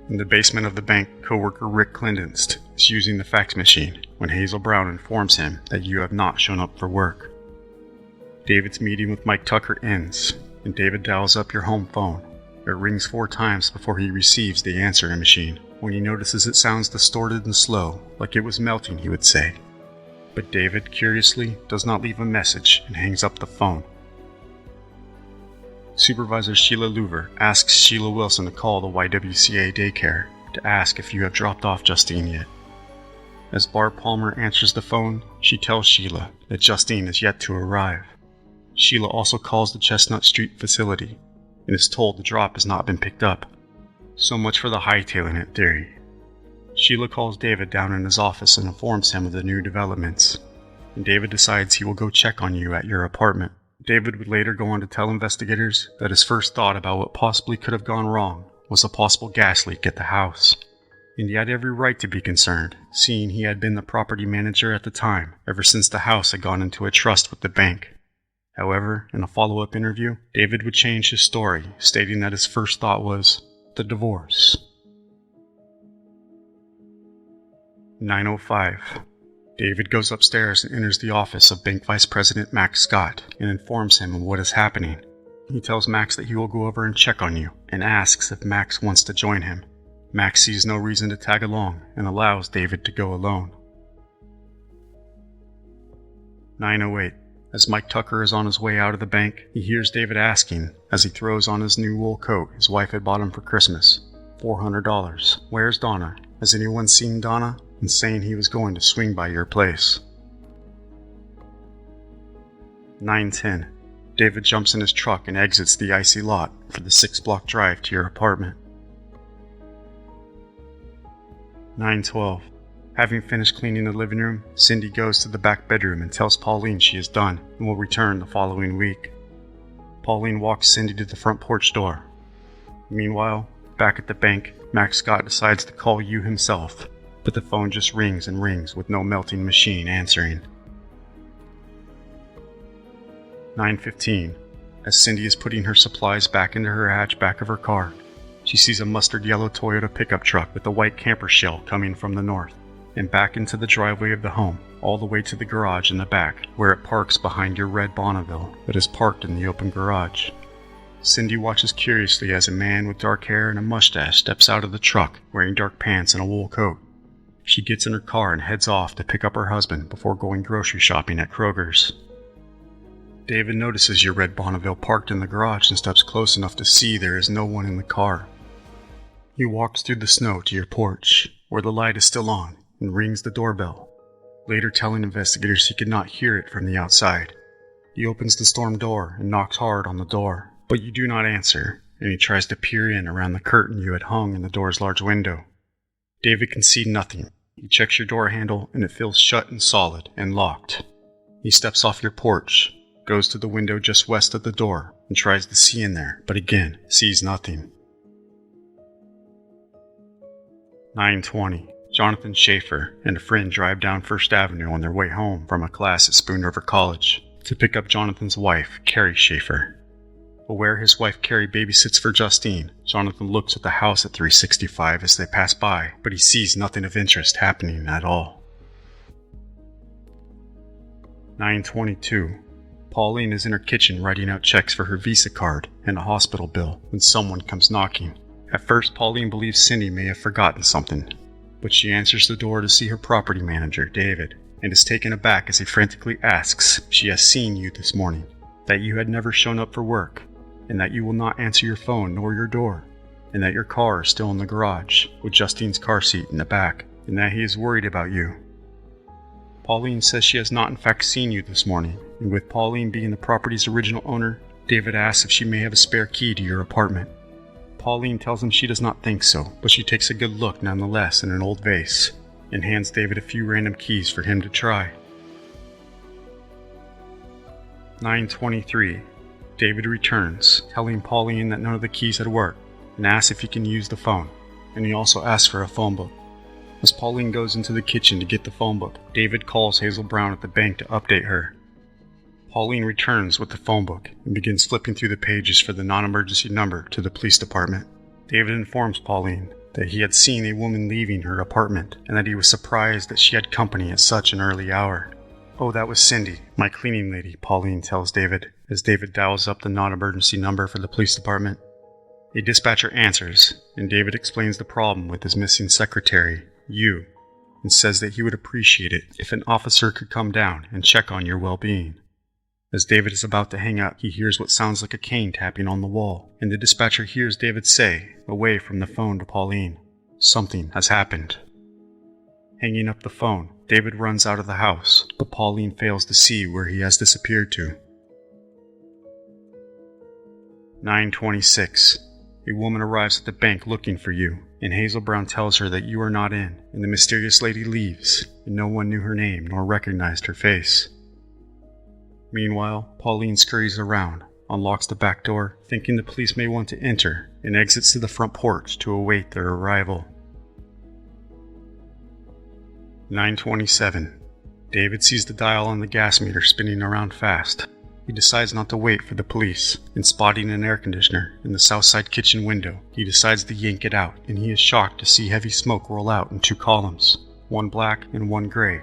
In the basement of the bank, coworker Rick Clendenst is using the fax machine when Hazel Brown informs him that you have not shown up for work. David's meeting with Mike Tucker ends, and David dials up your home phone. It rings 4 times before he receives the answering machine. When he notices it sounds distorted and slow, like it was melting, he would say. But David, curiously, does not leave a message and hangs up the phone. Supervisor Sheila Louver asks Sheila Wilson to call the YWCA daycare to ask if you have dropped off Justine yet. As Barb Palmer answers the phone, she tells Sheila that Justine is yet to arrive. Sheila also calls the Chestnut Street facility and is told the drop has not been picked up. So much for the hightailing it theory. Sheila calls David down in his office and informs him of the new developments, and David decides he will go check on you at your apartment. David would later go on to tell investigators that his first thought about what possibly could have gone wrong was a possible gas leak at the house, and he had every right to be concerned, seeing he had been the property manager at the time ever since the house had gone into a trust with the bank. However, in a follow-up interview, David would change his story, stating that his first thought was the divorce. 9:05. David goes upstairs and enters the office of Bank Vice President Max Scott and informs him of what is happening. He tells Max that he will go over and check on you and asks if Max wants to join him. Max sees no reason to tag along and allows David to go alone. 9:08. As Mike Tucker is on his way out of the bank, he hears David asking, as he throws on his new wool coat his wife had bought him for Christmas, $400. Where's Donna? Has anyone seen Donna? And saying he was going to swing by your place. 9:10. David jumps in his truck and exits the icy lot for the 6-block drive to your apartment. 9:12. Having finished cleaning the living room, Cindy goes to the back bedroom and tells Pauline she is done and will return the following week. Pauline walks Cindy to the front porch door. Meanwhile, back at the bank, Max Scott decides to call you himself, but the phone just rings and rings with no melting machine answering. 9:15. As Cindy is putting her supplies back into her hatchback of her car, she sees a mustard yellow Toyota pickup truck with a white camper shell coming from the north, and back into the driveway of the home, all the way to the garage in the back, where it parks behind your red Bonneville that is parked in the open garage. Cindy watches curiously as a man with dark hair and a mustache steps out of the truck wearing dark pants and a wool coat. She gets in her car and heads off to pick up her husband before going grocery shopping at Kroger's. David notices your red Bonneville parked in the garage and steps close enough to see there is no one in the car. He walks through the snow to your porch, where the light is still on, and rings the doorbell, later telling investigators he could not hear it from the outside. He opens the storm door and knocks hard on the door, but you do not answer, and he tries to peer in around the curtain you had hung in the door's large window. David can see nothing. He checks your door handle, and it feels shut and solid and locked. He steps off your porch, goes to the window just west of the door, and tries to see in there, but again sees nothing. 9:20. Jonathan Schaefer and a friend drive down First Avenue on their way home from a class at Spoon River College to pick up Jonathan's wife, Carrie Schaefer. But where his wife Carrie babysits for Justine, Jonathan looks at the house at 365 as they pass by, but he sees nothing of interest happening at all. 9:22. Pauline is in her kitchen writing out checks for her Visa card and a hospital bill when someone comes knocking. At first, Pauline believes Cindy may have forgotten something, but she answers the door to see her property manager, David, and is taken aback as he frantically asks if she has seen you this morning, that you had never shown up for work, and that you will not answer your phone nor your door, and that your car is still in the garage with Justine's car seat in the back, and that he is worried about you. Pauline says she has not in fact seen you this morning, and with Pauline being the property's original owner, David asks if she may have a spare key to your apartment. Pauline tells him she does not think so, but she takes a good look nonetheless in an old vase, and hands David a few random keys for him to try. 9:23. David returns, telling Pauline that none of the keys had worked, and asks if he can use the phone, and he also asks for a phone book. As Pauline goes into the kitchen to get the phone book, David calls Hazel Brown at the bank to update her. Pauline returns with the phone book and begins flipping through the pages for the non-emergency number to the police department. David informs Pauline that he had seen a woman leaving her apartment and that he was surprised that she had company at such an early hour. "Oh, that was Cindy, my cleaning lady," Pauline tells David, as David dials up the non-emergency number for the police department. A dispatcher answers, and David explains the problem with his missing secretary, you, and says that he would appreciate it if an officer could come down and check on your well-being. As David is about to hang up, he hears what sounds like a cane tapping on the wall, and the dispatcher hears David say, away from the phone to Pauline, "Something has happened." Hanging up the phone, David runs out of the house, but Pauline fails to see where he has disappeared to. 9:26. A woman arrives at the bank looking for you, and Hazel Brown tells her that you are not in, and the mysterious lady leaves, and no one knew her name nor recognized her face. Meanwhile, Pauline scurries around, unlocks the back door, thinking the police may want to enter, and exits to the front porch to await their arrival. 9:27. David sees the dial on the gas meter spinning around fast. He decides not to wait for the police, and spotting an air conditioner in the south side kitchen window, he decides to yank it out, and he is shocked to see heavy smoke roll out in two columns, one black and one gray.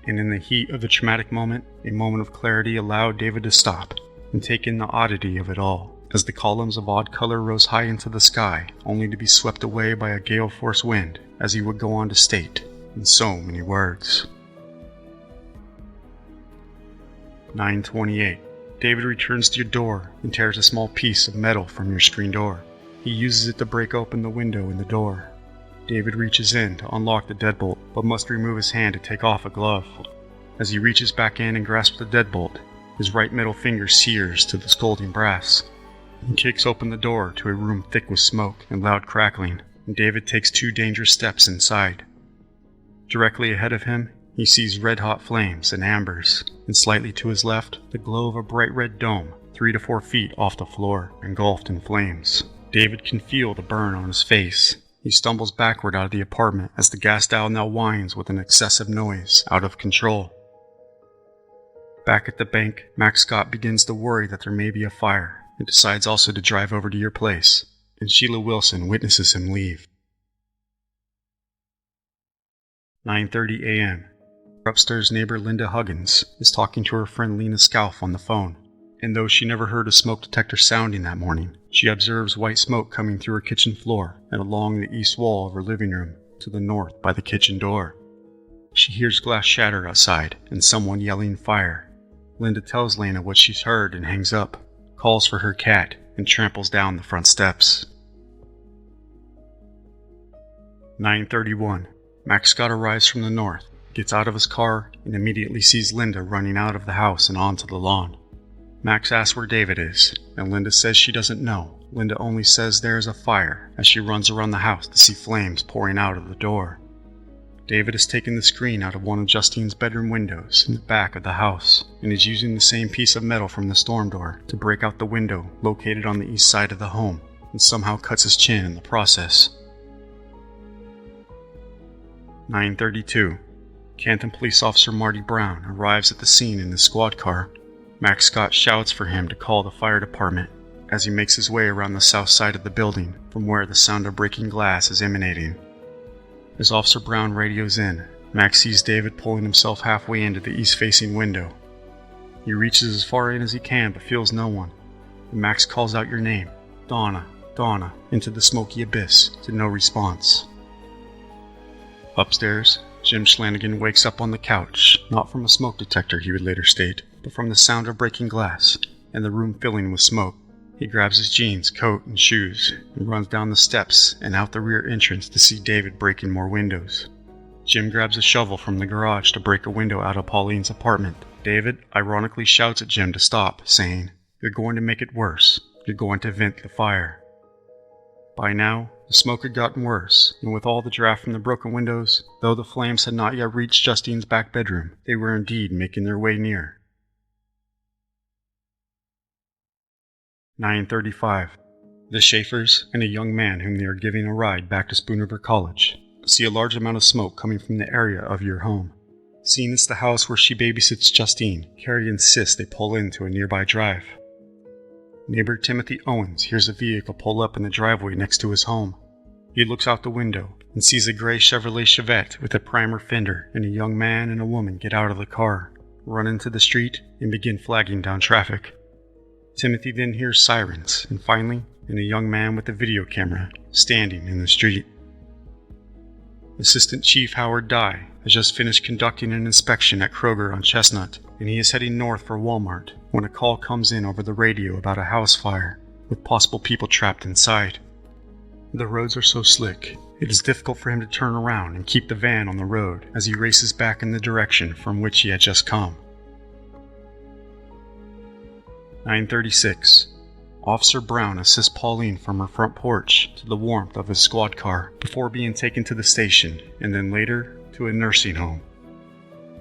And in the heat of the traumatic moment, a moment of clarity allowed David to stop and take in the oddity of it all, as the columns of odd color rose high into the sky, only to be swept away by a gale-force wind, as he would go on to state, in so many words. 9:28. David returns to your door and tears a small piece of metal from your screen door. He uses it to break open the window in the door. David reaches in to unlock the deadbolt, but must remove his hand to take off a glove. As he reaches back in and grasps the deadbolt, his right middle finger sears to the scalding brass. He kicks open the door to a room thick with smoke and loud crackling, and David takes 2 dangerous steps inside. Directly ahead of him, he sees red-hot flames and ambers, and slightly to his left, the glow of a bright red dome, 3 to 4 feet off the floor, engulfed in flames. David can feel the burn on his face. He stumbles backward out of the apartment as the gas dial now whines with an excessive noise, out of control. Back at the bank, Max Scott begins to worry that there may be a fire, and decides also to drive over to your place, and Sheila Wilson witnesses him leave. 9:30 a.m. Upstairs neighbor Linda Huggins is talking to her friend Lena Scalf on the phone, and though she never heard a smoke detector sounding that morning, she observes white smoke coming through her kitchen floor and along the east wall of her living room, to the north by the kitchen door. She hears glass shatter outside and someone yelling fire. Linda tells Lena what she's heard and hangs up, calls for her cat, and tramples down the front steps. 9:31. Max Scott arrives from the north, gets out of his car, and immediately sees Linda running out of the house and onto the lawn. Max asks where David is, and Linda says she doesn't know. Linda only says there is a fire as she runs around the house to see flames pouring out of the door. David has taken the screen out of one of Justine's bedroom windows in the back of the house and is using the same piece of metal from the storm door to break out the window located on the east side of the home, and somehow cuts his chin in the process. 9:32. Canton Police Officer Marty Brown arrives at the scene in his squad car. Max Scott shouts for him to call the fire department as he makes his way around the south side of the building from where the sound of breaking glass is emanating. As Officer Brown radios in, Max sees David pulling himself halfway into the east-facing window. He reaches as far in as he can but feels no one, and Max calls out your name, Donna, Donna, into the smoky abyss to no response. Upstairs, Jim Schlanigan wakes up on the couch, not from a smoke detector, he would later state, but from the sound of breaking glass, and the room filling with smoke. He grabs his jeans, coat, and shoes, and runs down the steps and out the rear entrance to see David breaking more windows. Jim grabs a shovel from the garage to break a window out of Pauline's apartment. David ironically shouts at Jim to stop, saying, "You're going to make it worse. You're going to vent the fire." By now, the smoke had gotten worse, and with all the draft from the broken windows, though the flames had not yet reached Justine's back bedroom, they were indeed making their way near. 9:35. The Schaefers and a young man whom they are giving a ride back to Spoon River College see a large amount of smoke coming from the area of your home. Seeing it's the house where she babysits Justine, Carrie insists they pull into a nearby drive. Neighbor Timothy Owens hears a vehicle pull up in the driveway next to his home. He looks out the window and sees a gray Chevrolet Chevette with a primer fender and a young man and a woman get out of the car, run into the street, and begin flagging down traffic. Timothy then hears sirens, and finally, a young man with a video camera standing in the street. Assistant Chief Howard Dye has just finished conducting an inspection at Kroger on Chestnut, and he is heading north for Walmart when a call comes in over the radio about a house fire with possible people trapped inside. The roads are so slick, it is difficult for him to turn around and keep the van on the road as he races back in the direction from which he had just come. 9:36. Officer Brown assists Pauline from her front porch to the warmth of his squad car before being taken to the station and then later to a nursing home.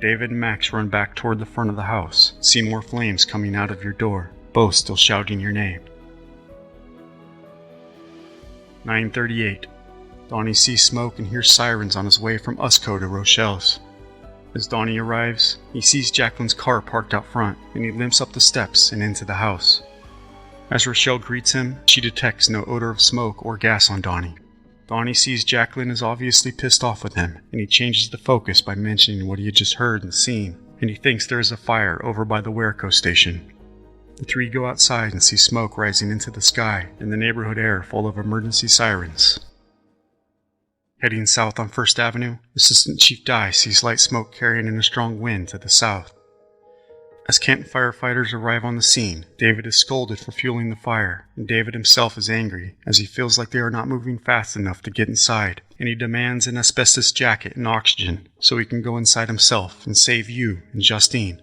David and Max run back toward the front of the house, see more flames coming out of your door, both still shouting your name. 9:38. Donnie sees smoke and hears sirens on his way from Usco to Rochelle's. As Donnie arrives, he sees Jacqueline's car parked out front, and he limps up the steps and into the house. As Rochelle greets him, she detects no odor of smoke or gas on Donnie. Donnie sees Jacqueline is obviously pissed off with him, and he changes the focus by mentioning what he had just heard and seen, and he thinks there is a fire over by the Werico station. The three go outside and see smoke rising into the sky and the neighborhood air full of emergency sirens. Heading south on 1st Avenue, Assistant Chief Dye sees light smoke carrying in a strong wind to the south. As Canton firefighters arrive on the scene, David is scolded for fueling the fire, and David himself is angry as he feels like they are not moving fast enough to get inside, and he demands an asbestos jacket and oxygen so he can go inside himself and save you and Justine.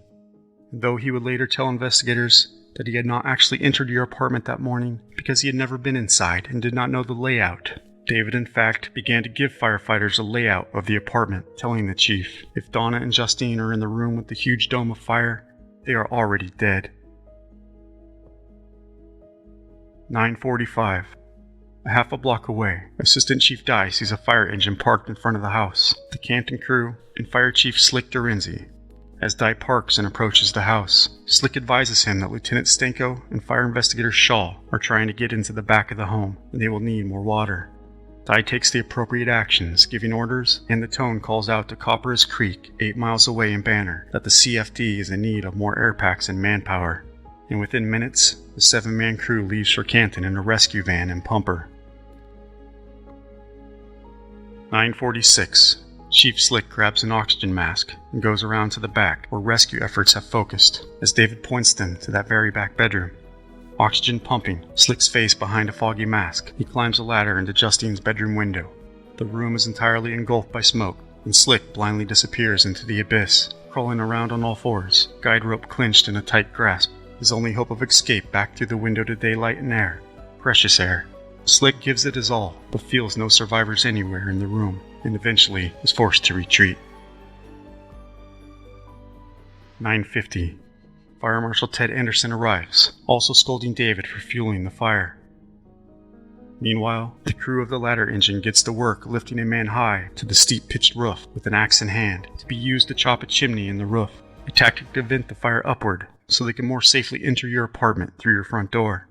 Though he would later tell investigators that he had not actually entered your apartment that morning because he had never been inside and did not know the layout, David, in fact, began to give firefighters a layout of the apartment, telling the chief, if Donna and Justine are in the room with the huge dome of fire, they are already dead. 9:45. A half a block away, Assistant Chief Dye sees a fire engine parked in front of the house, the Canton crew, and Fire Chief Slick Dorenzi. As Dye parks and approaches the house, Slick advises him that Lieutenant Stenko and Fire Investigator Shaw are trying to get into the back of the home, and they will need more water. Dye takes the appropriate actions, giving orders, and the tone calls out to Copper's Creek, 8 miles away in Banner, that the CFD is in need of more air packs and manpower. And within minutes, the 7-man crew leaves for Canton in a rescue van and pumper. 9:46. Chief Slick grabs an oxygen mask and goes around to the back where rescue efforts have focused, as David points them to that very back bedroom. Oxygen pumping, Slick's face behind a foggy mask, he climbs a ladder into Justine's bedroom window. The room is entirely engulfed by smoke, and Slick blindly disappears into the abyss, crawling around on all fours, guide rope clenched in a tight grasp, his only hope of escape back through the window to daylight and air. Precious air. Slick gives it his all, but feels no survivors anywhere in the room, and eventually is forced to retreat. 9:50. Fire Marshal Ted Anderson arrives, also scolding David for fueling the fire. Meanwhile, the crew of the ladder engine gets to work lifting a man high to the steep pitched roof with an axe in hand to be used to chop a chimney in the roof, a tactic to vent the fire upward so they can more safely enter your apartment through your front door.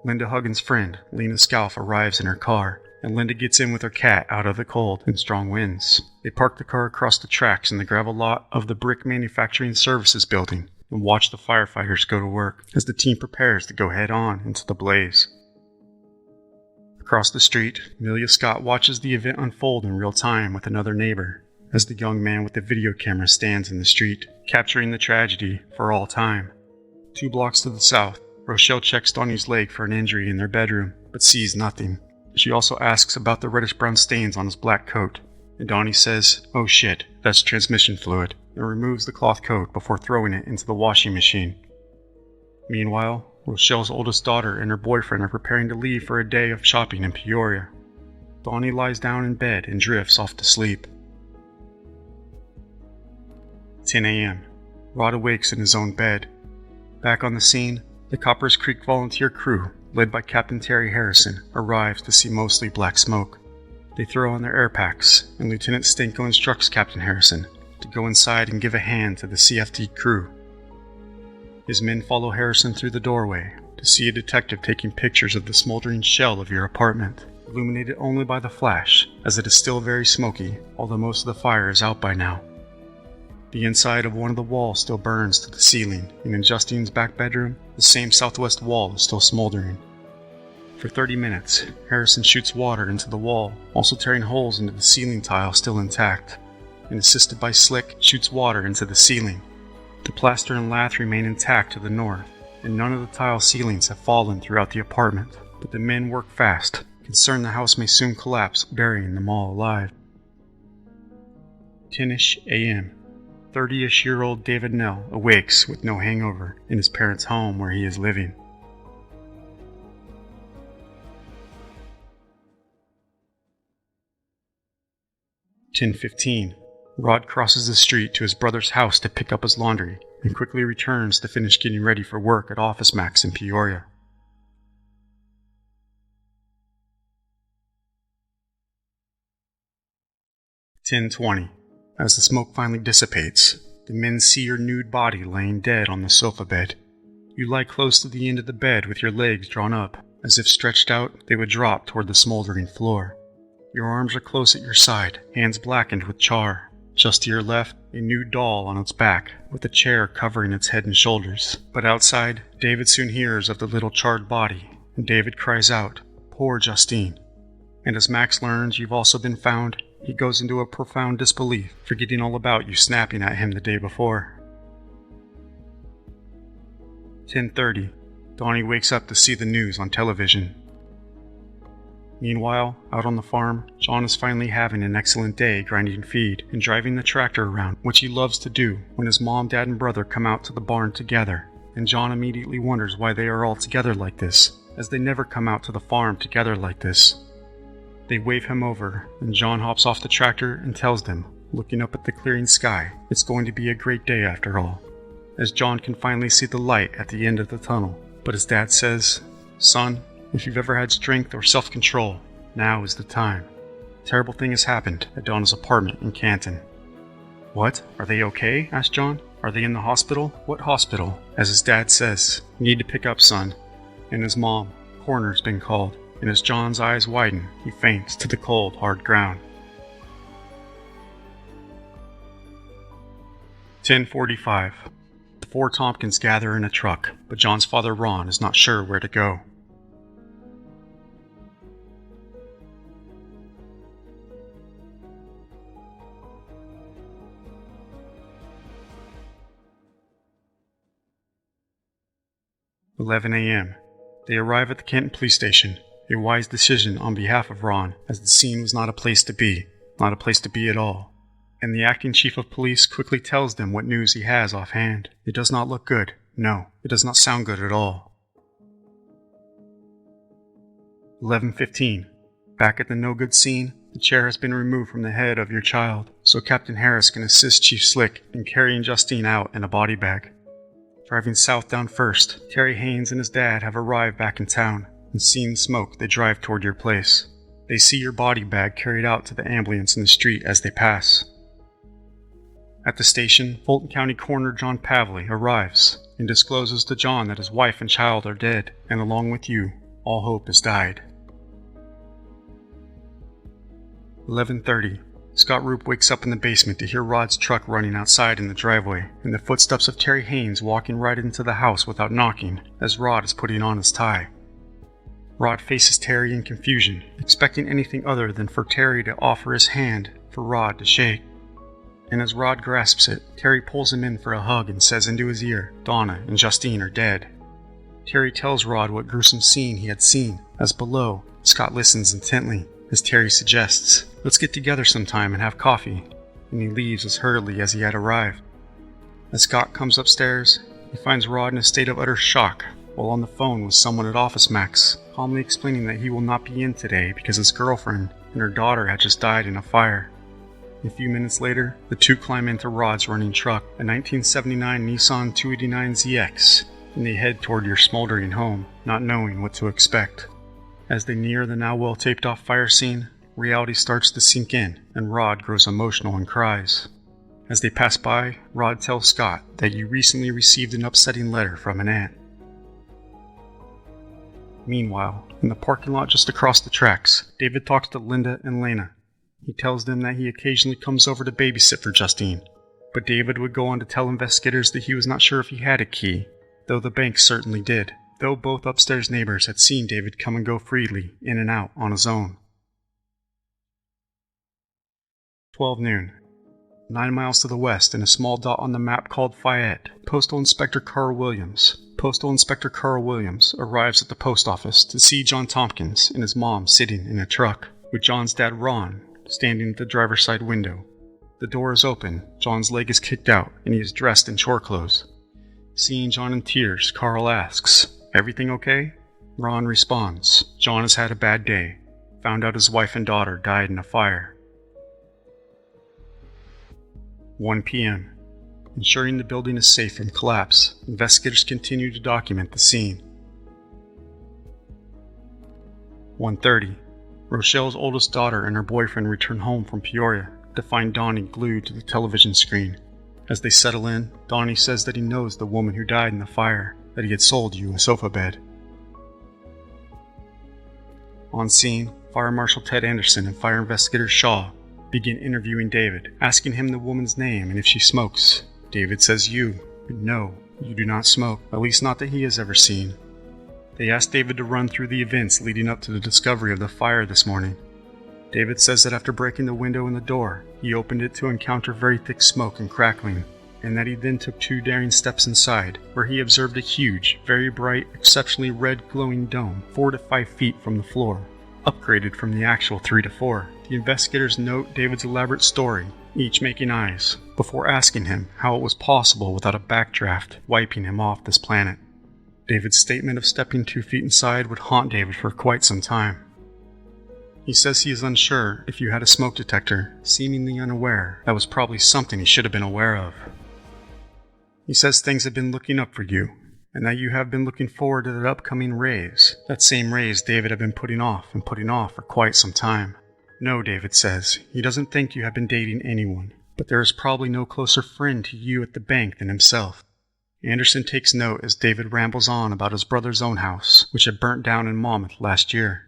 Linda Huggins' friend, Lena Scalf, arrives in her car, and Linda gets in with her cat out of the cold and strong winds. They park the car across the tracks in the gravel lot of the Brick Manufacturing Services building and watch the firefighters go to work as the team prepares to go head-on into the blaze. Across the street, Amelia Scott watches the event unfold in real time with another neighbor, as the young man with the video camera stands in the street, capturing the tragedy for all time. 2 blocks to the south, Rochelle checks Donnie's leg for an injury in their bedroom, but sees nothing. She also asks about the reddish-brown stains on his black coat, and Donnie says, "Oh shit, that's transmission fluid," and removes the cloth coat before throwing it into the washing machine. Meanwhile, Rochelle's oldest daughter and her boyfriend are preparing to leave for a day of shopping in Peoria. Donnie lies down in bed and drifts off to sleep. 10 a.m. Rod awakes in his own bed. Back on the scene, the Coppers Creek volunteer crew, led by Captain Terry Harrison, arrives to see mostly black smoke. They throw on their air packs, and Lieutenant Stenko instructs Captain Harrison to go inside and give a hand to the CFD crew. His men follow Harrison through the doorway to see a detective taking pictures of the smoldering shell of your apartment, illuminated only by the flash, as it is still very smoky, although most of the fire is out by now. The inside of one of the walls still burns to the ceiling, and in Justine's back bedroom, the same southwest wall is still smoldering. For 30 minutes, Harrison shoots water into the wall, also tearing holes into the ceiling tile still intact, and assisted by Slick, shoots water into the ceiling. The plaster and lath remain intact to the north, and none of the tile ceilings have fallen throughout the apartment, but the men work fast, concerned the house may soon collapse, burying them all alive. 10-ish a.m. 30-ish-year-old David Nell awakes with no hangover in his parents' home where he is living. "10:15. Rod crosses the street to his brother's house to pick up his laundry and quickly returns to finish getting ready for work at Office Max in Peoria. 10:20. As the smoke finally dissipates, the men see your nude body laying dead on the sofa bed. You lie close to the end of the bed with your legs drawn up, as if stretched out they would drop toward the smoldering floor. Your arms are close at your side, hands blackened with char. Just to your left, a nude doll on its back, with a chair covering its head and shoulders. But outside, David soon hears of the little charred body, and David cries out, "Poor Justine." And as Max learns you've also been found, he goes into a profound disbelief, forgetting all about you snapping at him the day before. 10:30. Donnie wakes up to see the news on television. Meanwhile, out on the farm, John is finally having an excellent day grinding feed and driving the tractor around, which he loves to do, when his mom, dad, and brother come out to the barn together, and John immediately wonders why they are all together like this, as they never come out to the farm together like this. They wave him over, and John hops off the tractor and tells them, looking up at the clearing sky, it's going to be a great day after all, as John can finally see the light at the end of the tunnel. But his dad says, "Son, if you've ever had strength or self-control, now is the time. A terrible thing has happened at Donna's apartment in Canton." "What? Are they okay?" asks John. "Are they in the hospital?" "What hospital?" As his dad says, "You need to pick up, son." And his mom, "Coroner's been called." And as John's eyes widen, he faints to the cold, hard ground. 10:45. The four Tompkins gather in a truck, but John's father Ron is not sure where to go. 11 a.m. They arrive at the Canton police station, a wise decision on behalf of Ron, as the scene was not a place to be at all. And the acting chief of police quickly tells them what news he has offhand. It does not look good. No, it does not sound good at all. 11:15. Back at the no-good scene, the chair has been removed from the head of your child, so Captain Harris can assist Chief Slick in carrying Justine out in a body bag. Driving southbound first, Terry Haynes and his dad have arrived back in town, and seeing smoke, they drive toward your place. They see your body bag carried out to the ambulance in the street as they pass. At the station, Fulton County Coroner John Pavley arrives and discloses to John that his wife and child are dead, and along with you, all hope has died. 11:30. Scott Roop wakes up in the basement to hear Rod's truck running outside in the driveway, and the footsteps of Terry Haynes walking right into the house without knocking, as Rod is putting on his tie. Rod faces Terry in confusion, expecting anything other than for Terry to offer his hand for Rod to shake. And as Rod grasps it, Terry pulls him in for a hug and says into his ear, "Donna and Justine are dead." Terry tells Rod what gruesome scene he had seen, as below, Scott listens intently, as Terry suggests, "Let's get together sometime and have coffee," and he leaves as hurriedly as he had arrived. As Scott comes upstairs, he finds Rod in a state of utter shock, while on the phone with someone at Office Max, calmly explaining that he will not be in today because his girlfriend and her daughter had just died in a fire. A few minutes later, the two climb into Rod's running truck, a 1979 Nissan 289ZX, and they head toward your smoldering home, not knowing what to expect. As they near the now well taped off fire scene, reality starts to sink in, and Rod grows emotional and cries. As they pass by, Rod tells Scott that you recently received an upsetting letter from an aunt. Meanwhile, in the parking lot just across the tracks, David talks to Linda and Lena. He tells them that he occasionally comes over to babysit for Justine, but David would go on to tell investigators that he was not sure if he had a key, though the bank certainly did, though both upstairs neighbors had seen David come and go freely, in and out, on his own. 12 noon. 9 miles to the west, in a small dot on the map called Fayette, Postal Inspector Carl Williams arrives at the post office to see John Tompkins and his mom sitting in a truck, with John's dad Ron standing at the driver's side window. The door is open, John's leg is kicked out, and he is dressed in chore clothes. Seeing John in tears, Carl asks, "Everything okay?" Ron responds, "John has had a bad day. Found out his wife and daughter died in a fire." 1 p.m. Ensuring the building is safe from collapse, investigators continue to document the scene. 1:30. Rochelle's oldest daughter and her boyfriend return home from Peoria to find Donnie glued to the television screen. As they settle in, Donnie says that he knows the woman who died in the fire, that he had sold you a sofa bed. On scene, Fire Marshal Ted Anderson and Fire Investigator Shaw begin interviewing David, asking him the woman's name and if she smokes. David says no, you do not smoke, at least not that he has ever seen. They ask David to run through the events leading up to the discovery of the fire this morning. David says that after breaking the window and the door, he opened it to encounter very thick smoke and crackling, and that he then took 2 daring steps inside, where he observed a huge, very bright, exceptionally red glowing dome 4 to 5 feet from the floor, upgraded from the actual 3 to 4. The investigators note David's elaborate story, each making eyes, before asking him how it was possible without a backdraft wiping him off this planet. David's statement of stepping 2 feet inside would haunt David for quite some time. He says he is unsure if you had a smoke detector, seemingly unaware that was probably something he should have been aware of. He says things have been looking up for you, and that you have been looking forward to that upcoming raise, that same raise David had been putting off for quite some time. No, David says, he doesn't think you have been dating anyone, but there is probably no closer friend to you at the bank than himself. Anderson takes note as David rambles on about his brother's own house, which had burnt down in Monmouth last year.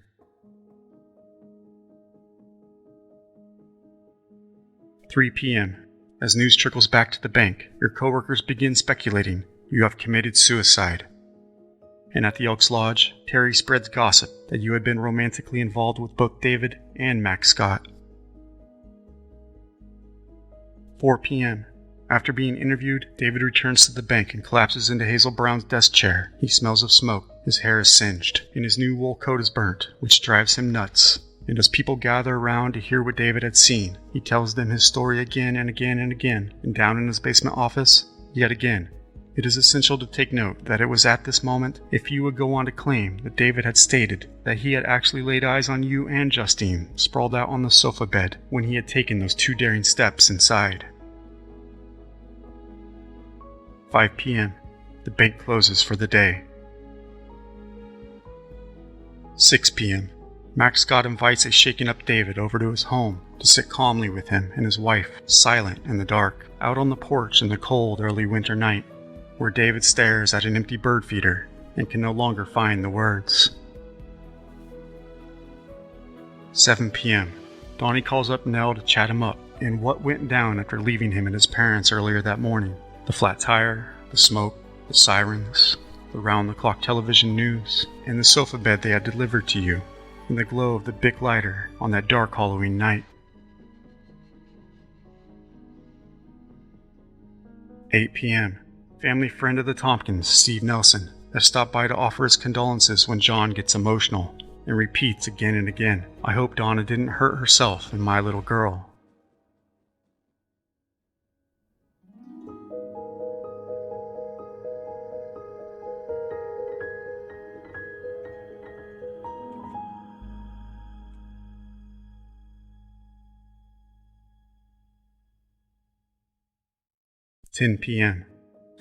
3 p.m. As news trickles back to the bank, your coworkers begin speculating you have committed suicide. And at the Elks Lodge, Terry spreads gossip that you had been romantically involved with both David and Max Scott. 4 p.m. After being interviewed, David returns to the bank and collapses into Hazel Brown's desk chair. He smells of smoke. His hair is singed, and his new wool coat is burnt, which drives him nuts. And as people gather around to hear what David had seen, he tells them his story again and again and again. And down in his basement office, yet again. It is essential to take note that it was at this moment, if you would go on to claim that David had stated that he had actually laid eyes on you and Justine, sprawled out on the sofa bed, when he had taken those 2 daring steps inside. 5 p.m. The bank closes for the day. 6 p.m. Max Scott invites a shaken-up David over to his home to sit calmly with him and his wife, silent in the dark, out on the porch in the cold early winter night, where David stares at an empty bird feeder and can no longer find the words. 7 p.m. Donnie calls up Nell to chat him up and what went down after leaving him and his parents earlier that morning. The flat tire, the smoke, the sirens, the round-the-clock television news, and the sofa bed they had delivered to you, and the glow of the Bic lighter on that dark Halloween night. 8 p.m. Family friend of the Tompkins, Steve Nelson, has stopped by to offer his condolences when John gets emotional, and repeats again and again, "I hope Donna didn't hurt herself and my little girl." "10 p.m.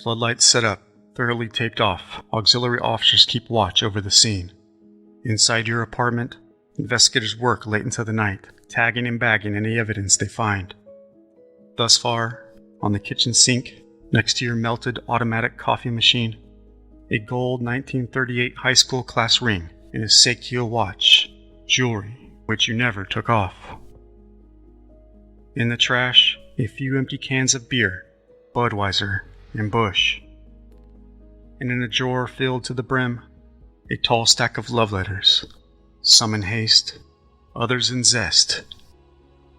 Floodlights set up, thoroughly taped off. Auxiliary officers keep watch over the scene. Inside your apartment, investigators work late into the night, tagging and bagging any evidence they find. Thus far, on the kitchen sink, next to your melted automatic coffee machine, a gold 1938 high school class ring and a Seikyo watch, jewelry which you never took off. In the trash, a few empty cans of beer, Budweiser, and Busch. And in a drawer filled to the brim, a tall stack of love letters, some in haste, others in zest,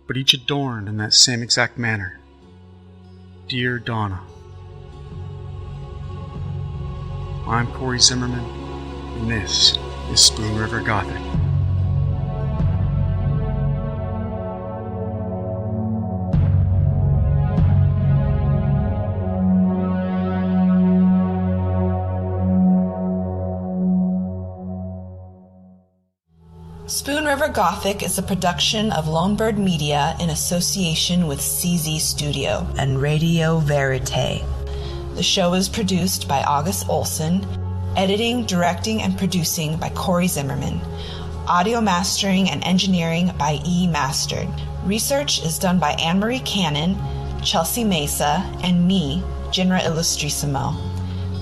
but each adorned in that same exact manner. Dear Donna. I'm Corey Zimmerman, and this is Spoon River Gothic. Spoon River Gothic is a production of Lonebird Media in association with CZ Studio and Radio Vérité. The show is produced by August Olson, editing, directing, and producing by Corey Zimmerman, audio mastering and engineering by E. Mastered. Research is done by Anne-Marie Cannon, Chelsea Mesa, and me, Jinra Illustrissimo.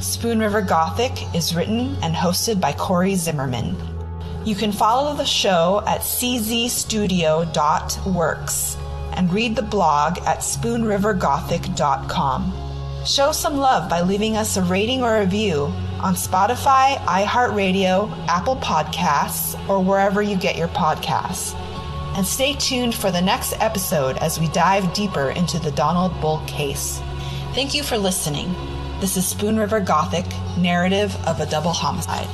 Spoon River Gothic is written and hosted by Corey Zimmerman. You can follow the show at czstudio.works and read the blog at spoonrivergothic.com. Show some love by leaving us a rating or review on Spotify, iHeartRadio, Apple Podcasts, or wherever you get your podcasts. And stay tuned for the next episode as we dive deeper into the Donald Bull case. Thank you for listening. This is Spoon River Gothic, narrative of a double homicide.